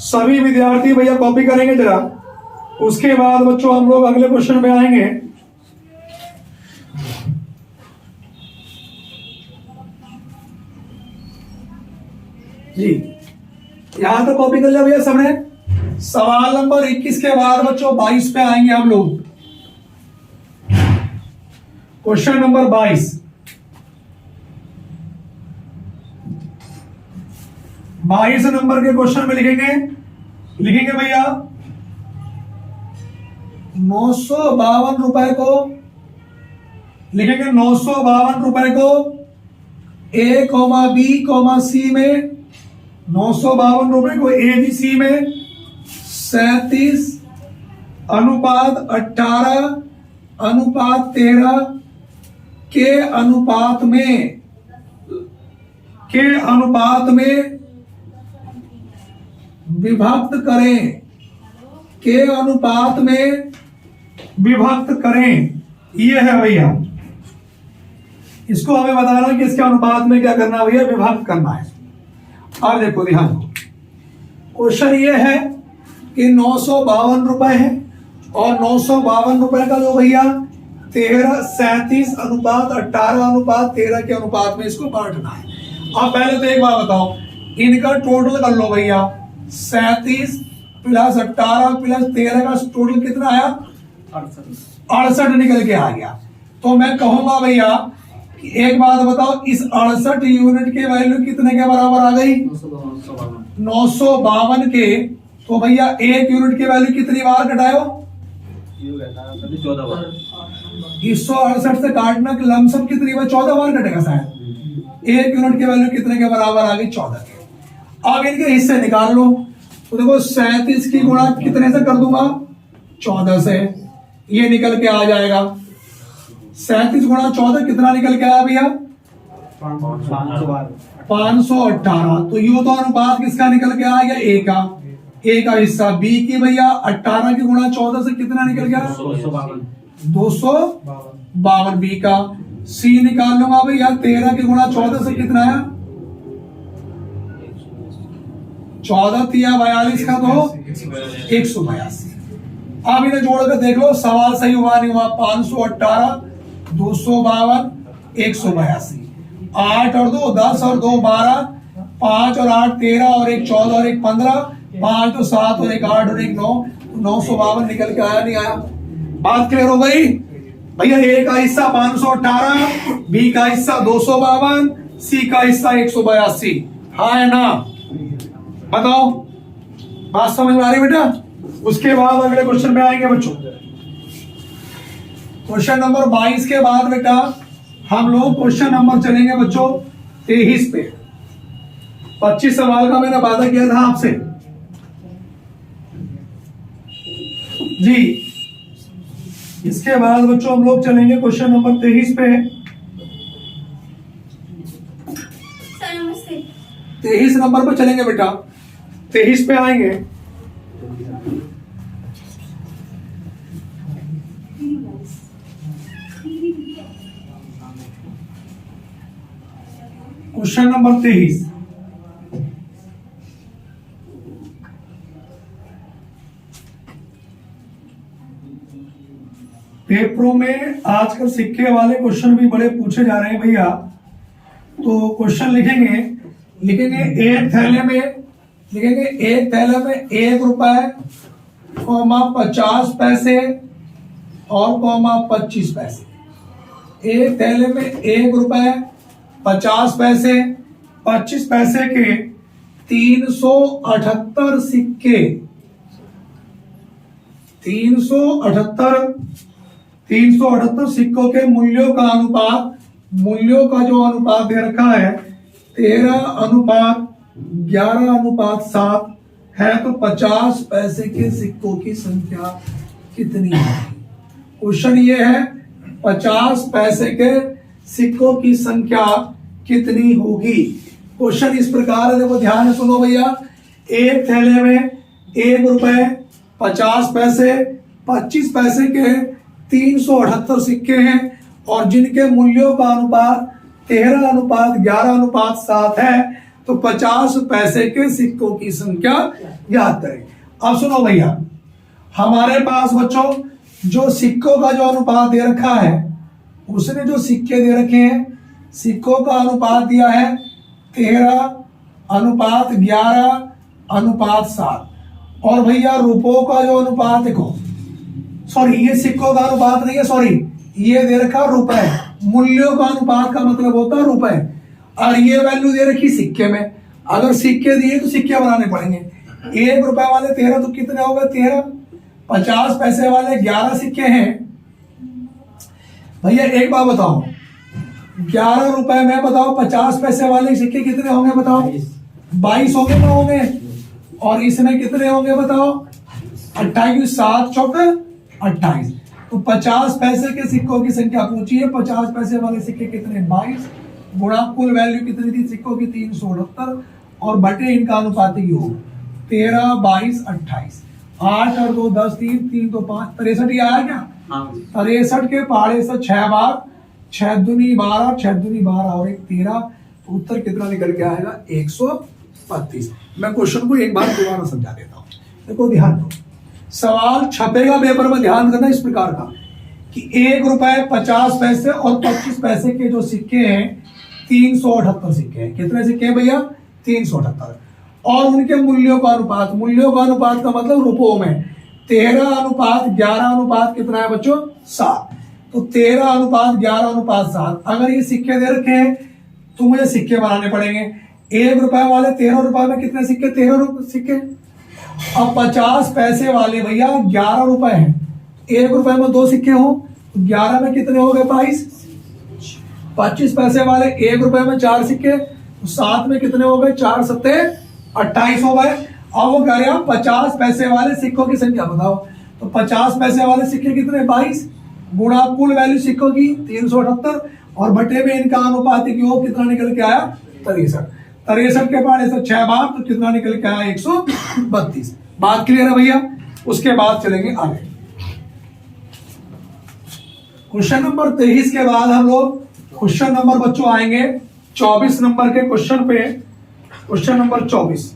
सभी विद्यार्थी भैया कॉपी करेंगे जरा। उसके बाद बच्चों हम लोग अगले क्वेश्चन में आएंगे। जी यहां तक कॉपी कर लिया भैया सबने। सवाल नंबर 21 के बाद बच्चों 22 पे आएंगे हम लोग। Question number 22। 22 नंबर के क्वेश्चन में लिखेंगे भैया 952 रुपए को लिखेंगे 952 रुपए को A, B, C में 952 रुपए को ABC में 37 अनुपात 18 अनुपात 13 के अनुपात में विभक्त करें, के अनुपात में विभक्त करें। ये है भैया, इसको हमें बताना कि इसके अनुपात में क्या करना है भैया, विभक्त करना है। अब देखो ध्यान दो, क्वेश्चन ये है कि 952 रुपए है और 952 रुपए का जो भैया 37 अनुपात 18 अनुपात 13 के अनुपात में इसको बांटना है। अब पहले तो एक बात बताओ, इनका टोटल कर लो भैया। 37 प्लस 18 प्लस 13 का टोटल कितना आया, 68 निकल के आ गया। तो मैं कहूंगा भैया कि एक बात बताओ, इस 68 यूनिट के वैल्यू कितने के बराबर आ गई, 952 के। तो भैया एक यूनिट की वैल्यू कितनी बार घटाओ, 14 बार। इस 168 से काटना कि लमसम कितनी बार 14 बार कटेगा शायद। एक यूनिट की वैल्यू कितने के बराबर आ गई, 14 के। अब इनके हिस्से निकाल लो। तो देखो 37 की गुणा कितने से कर दूंगा, 14 से, ये निकल के आ जाएगा। 37 गुणा 14 कितना निकल के आया भैया, 518। तो ये तो अनुपात किसका निकल के आ गया, ए का हिस्सा। बी की भैया 18 की गुणा 14 से कितना निकल गया, 252 बी का। सी निकाल लूंगा भैया 13 की गुणा 14 से कितना आया, 14 तिया 42 का तो 182। अब इन्हें जोड़कर देख लो, सवाल सही हुआ नहीं हुआ। 518 252 182, 8 और 2 10 और 2 12, 5 और 8 13 और 1 14 और 1 15, 5 तो 7 और 1 8 और 1 9, 952 निकल के आया नहीं आया। बात क्लियर हो गई भैया। ए का हिस्सा 518, बी का हिस्सा 252, सी का हिस्सा 182। हाँ है ना, बताओ बात समझ में आ रही बेटा। उसके बाद अगले क्वेश्चन में आएंगे बच्चों। क्वेश्चन नंबर 22 के बाद बेटा हम लोग क्वेश्चन नंबर चलेंगे बच्चों 23 पे। 25 सवाल का मैंने वादा किया था आपसे जी। इसके बाद बच्चों हम लोग चलेंगे क्वेश्चन नंबर 23 पे। 23 नंबर पर चलेंगे बेटा, 23 पे आएंगे। Question number 23। पेपरों में आजकल सिक्के वाले क्वेश्चन भी बड़े पूछे जा रहे हैं भैया। तो क्वेश्चन लिखेंगे एक थैले में 1 रुपए, 50 पैसे और 25 पैसे। एक थैले में 1 रुपए 50 पैसे 25 पैसे के 378 सिक्के, 378 सिक्कों के मूल्यों का जो अनुपात दे रखा है 13:11:7 है। तो 50 पैसे के सिक्कों की संख्या कितनी है। क्वेश्चन ये है 50 पैसे के सिक्कों की संख्या कितनी होगी। क्वेश्चन इस प्रकार है, देखो ध्यान से सुनो भैया। एक थैले में 1 रुपए 50 पैसे 25 पैसे के 378 सिक्के हैं और जिनके मूल्यों का अनुपात 13:11:7 है, तो 50 पैसे के सिक्कों की संख्या ज्ञात करें। अब सुनो भैया, हमारे पास बच्चों जो सिक्कों का जो अनुपात दे रखा है, उसने जो सिक्के दे रखे हैं, सिक्कों का अनुपात दिया है 13:11:7 और भैया रुपयों का जो अनुपात देखो, सॉरी ये सिक्कों का अनुपात नहीं है, सॉरी ये दे रखा रुपए, मूल्यों का अनुपात का मतलब होता है रुपए, और ये वैल्यू दे रखी सिक्के में। अगर सिक्के दिए तो सिक्के बनाने पड़ेंगे। 1 रुपए वाले 13 तो कितने हो गए 13, 50 पैसे वाले 11 सिक्के हैं। भैया एक बात बताओ, 11 रुपए में बताओ 50 पैसे वाले सिक्के कितने होंगे बताओ, 22 होंगे ना होंगे, और इसमें कितने होंगे बताओ 28, 7 चौके 28, तो 50 पैसे के सिक्कों की संख्या पूछी है। 50 पैसे वाले सिक्के कितने 22 गुणा कुल वैल्यू कितनी थी सिक्कों की 378 और बटे इनका अनुपातिक योग 13, 22, 28, 8 और 2 10, 3 2 5 63 ही आया क्या। 63 के पहाड़े से 6 बार 6 दूनी 12 6 दूनी 12 और 1 13, तो उत्तर कितना निकल के आएगा 132। मैं क्वेश्चन को एक बार दोबारा समझा देता हूँ, देखो ध्यान दो। सवाल छपेगा पेपर में, ध्यान करना इस प्रकार का कि 1 रुपए 50 पैसे और 25 पैसे के जो सिक्के हैं 378 सिक्के हैं। कितने सिक्के हैं भैया 378, और उनके मूल्यों का अनुपात, मूल्यों का अनुपात का मतलब रुपयों में 13:11 कितना है बच्चों 7, तो 13:11:7। अगर ये सिक्के दे रखे हैं तो मुझे सिक्के बनाने पड़ेंगे। 1 रुपए वाले 13 रुपए में कितने सिक्के 13 सिक्के, अब 50 पैसे वाले भैया 11 रुपए हैं, 1 रुपए में 2 सिक्के हो, 11 में कितने हो गए 22। 25 पैसे वाले 1 रुपए में 4 सिक्के, तो 7 में कितने हो गए 4 7 28 हो गए। अब वो कह रहे हैं 50 पैसे वाले सिक्कों की संख्या बताओ, तो 50 पैसे वाले सिक्के कितने 22 गुणा कुल वैल्यू सिक्कों की 378 और बटे में इनका अनुपातिक योग कितना निकल के आया 63। 63 के पहाड़े से 6 बार, तो कितना निकल के आया 132। बात क्लियर है भैया। उसके बाद चलेंगे आगे। क्वेश्चन नंबर 23 के बाद हम लोग क्वेश्चन नंबर बच्चों आएंगे 24 नंबर के क्वेश्चन पे। क्वेश्चन नंबर 24,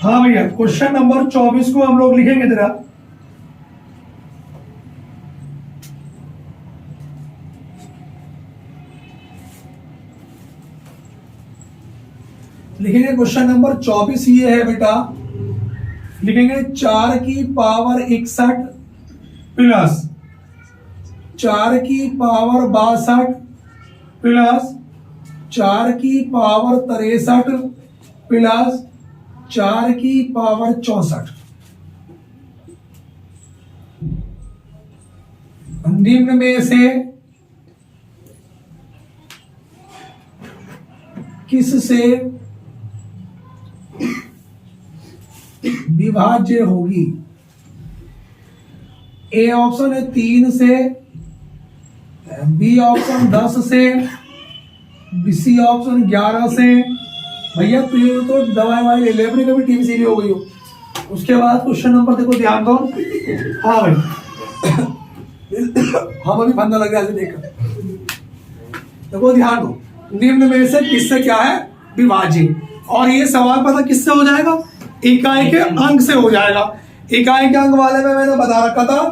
हाँ भैया क्वेश्चन नंबर 24 को हम लोग लिखेंगे जरा। लिखेंगे क्वेश्चन नंबर 24 ये है बेटा, लिखेंगे 4 की पावर 61 प्लस 4 की पावर 62 प्लस 4 की पावर 63 प्लस 4 की पावर 64 निम्न में से किससे विभाज्य होगी। ए ऑप्शन है 3 से, बी ऑप्शन 10 से, सी ऑप्शन 11 से। भैया तो दवाई वाई ले ले अपनी, कभी टीम सीरी हो गई हो। उसके बाद क्वेश्चन नंबर देखो ध्यान दो। हाँ भाई हम अभी फंदा लग रहा है देखकर, देखो ध्यान दो। निम्न में से किससे क्या है विभाज्य, और ये सवाल पता किससे हो जाएगा इकाई के अंक से हो जाएगा। इकाई के अंक वाले में मैंने बता रखा था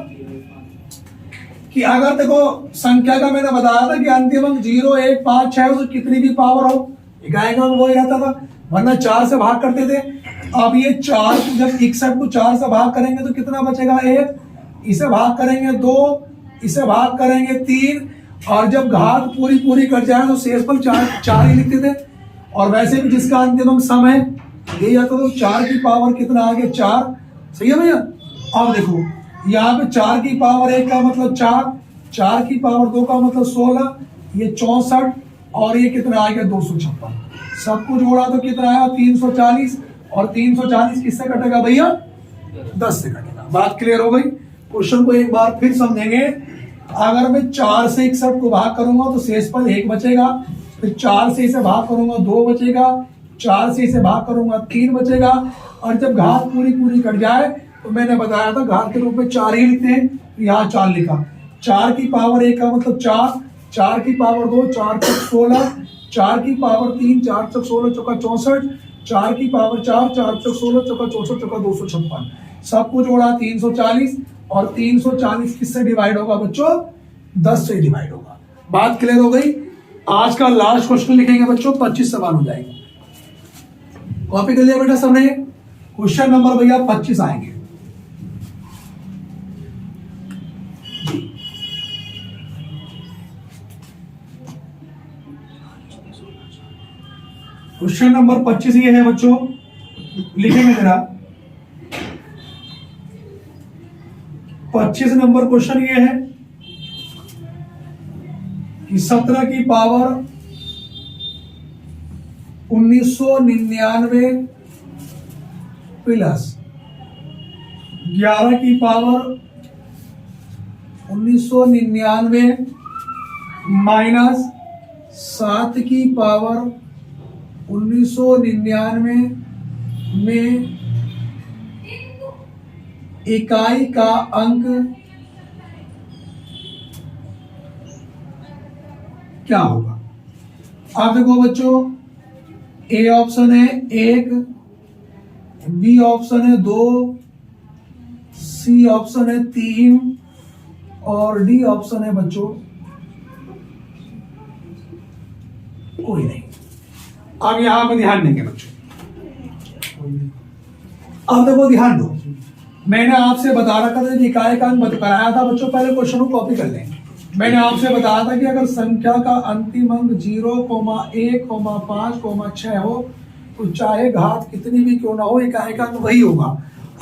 कि अगर देखो संख्या का मैंने बताया था कि अंतिम अंक 0 1 5 6 तो कितनी भी पावर हो इकाई का अंक वही रहता था, वरना 4 से भाग करते थे। अब ये 4 जब 61 को 4 से भाग करेंगे तो कितना बचेगा 1, इसे भाग करेंगे 2, इसे भाग करेंगे 3, और जब घात पूरी पूरी कर जाए तो शेष पर 4 ही लिखते थे। और वैसे भी जिसका अंतिम अंक सम है ये जाता तो 4 की पावर कितना आ गया 4, सही है भैया। अब देखो यहाँ पे 4 की पावर 1 का मतलब 4, 4 की पावर 2 का मतलब 16, ये 64 और ये कितना आ गया 256। सबको जोड़ा तो कितना आया 340, और 340 किससे कटेगा भैया 10 से कटेगा। बात क्लियर हो गई। क्वेश्चन को एक बार फिर समझेंगे। अगर मैं 4 से 61 को भाग करूंगा तो शेषफल 1 बचेगा, फिर 4 से इसे भाग करूंगा 2 बचेगा, 4 से इसे भाग करूंगा 3 बचेगा, और जब घात पूरी पूरी कट जाए तो मैंने बताया था घात के रूप में 4 ही लिखते हैं, तो यहाँ 4 लिखा। 4 की पावर 1 का मतलब 4, 4 की पावर 2 4 चौक 16, 4 की पावर 3 4 चौक 16 चौका 64, 4 की पावर 4 4 चौक 16 चौका 64 चौका 256। सबको जोड़ा 340, और 340 किससे डिवाइड होगा बच्चों 10 से डिवाइड होगा। बात क्लियर हो गई। आज का लास्ट क्वेश्चन लिखेंगे बच्चों, 25 सवाल हो जाएंगे। कॉपी कर लिया बेटा सबने? क्वेश्चन नंबर भैया 25 आएंगे। क्वेश्चन नंबर 25 ये है बच्चों, लिखेंगे जरा। 25 नंबर क्वेश्चन ये है कि 17 की पावर 1999 प्लस 11 की पावर 1999 माइनस 7 की पावर 1999 में इकाई का अंक क्या होगा। आप देखो बच्चों, ए ऑप्शन है 1, बी ऑप्शन है 2, सी ऑप्शन है 3, और डी ऑप्शन है बच्चों कोई नहीं। अब यहां पर ध्यान देंगे बच्चों। अब देखो ध्यान दो, मैंने आपसे बता रखा था इकाई का अंक कराया था बच्चों। पहले क्वेश्चन को कॉपी कर लेंगे। मैंने आपसे बताया था कि अगर संख्या का अंतिम अंक 0, 1, 5, 6 हो तो चाहे घात कितनी भी क्यों ना हो इकाई का अंक वही होगा।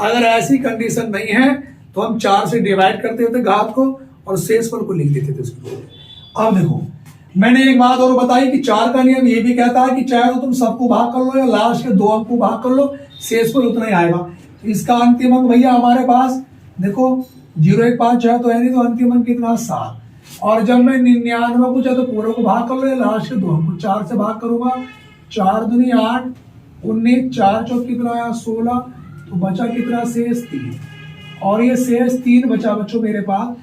अगर ऐसी कंडीशन नहीं है तो हम 4 से डिवाइड करते थे घात को और शेषफल को लिख देते थे उसके। अब देखो, मैंने एक बात और बताई कि 4 का नियम ये भी कहता है कि चाहे तो तुम सबको भाग कर लो या लास्ट के 2 अंक को भाग कर लो, शेषफल उतना ही आएगा। इसका अंतिम अंक भैया हमारे पास देखो 0, 1, 5, 6 तो है नहीं, तो अंतिम अंक कितना 7। और जब मैं 99 को चाहे तो पूरे को भाग कर लो या लास्ट के 2 अंक को 4 से भाग करूंगा, 4 दूनी 8, 19, 4 चौक कितना आया 16, तो बचा कितना शेष 3, और ये शेष 3 बचा बच्चों मेरे पास।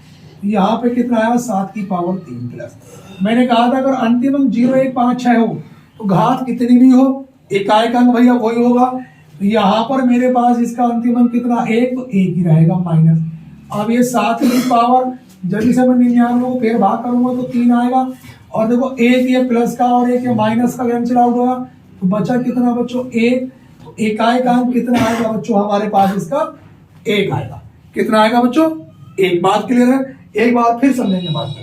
यहाँ पे कितना आया 7 की पावर 3 प्लस। मैंने कहा था अगर अंतिम अंक 0, 1, 5, 6 हो तो घात कितनी भी हो इकाई का अंक भैया वही होगा। यहाँ पर मेरे पास इसका अंतिम अंक कितना 1, तो 1 ही रहेगा माइनस। अब ये 7 की पावर जब इसे मैं 99 को फिर भाग करूंगा तो 3 आएगा, और देखो 1 ये प्लस का और 1 ये माइनस का कैंसिल आउट होगा, तो बचा कितना बच्चों 1। तो इकाई का अंक कितना आएगा बच्चों हमारे पास इसका 1 आएगा। कितना आएगा बच्चों 1। बात क्लियर है? एक बार फिर समझेंगे बात को।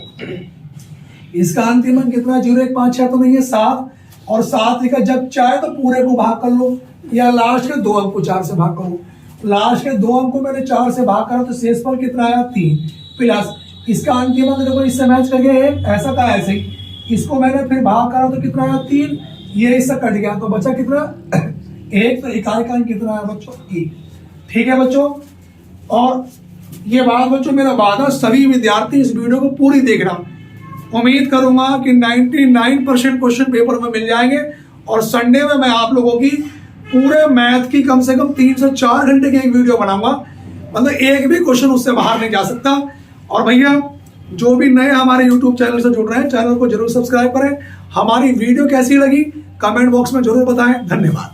इसका अंतिम अंक कितना 0, 1, 5, 6 तो नहीं है 7, और 7 लिखा, जब चाहे तो पूरे को भाग कर लो या लास्ट के 2 अंक को 4 से भाग करो। लास्ट के 2 अंक को मैंने 4 से भाग करा तो शेषफल कितना आया 3 प्लस इसका अंतिम अंक देखो इससे मैच करके ऐसा था ऐसे ही, इसको मैंने फिर भाग करा तो कितना आया 3, ये इससे कट गया तो बचा कितना 1। तो इकाई का अंक कितना आया बच्चों 1। ठीक है बच्चों, और ये बात बच्चों मेरा वादा सभी विद्यार्थी इस वीडियो को पूरी देखना। उम्मीद करूंगा कि 99% क्वेश्चन पेपर में मिल जाएंगे, और संडे में मैं आप लोगों की पूरे मैथ की कम से कम 3 से 4 घंटे की एक वीडियो बनाऊंगा, मतलब एक भी क्वेश्चन उससे बाहर नहीं जा सकता। और भैया जो भी नए हमारे YouTube चैनल से जुड़ रहे हैं, चैनल को जरूर सब्सक्राइब करें। हमारी वीडियो कैसी लगी कमेंट बॉक्स में जरूर बताएं। धन्यवाद।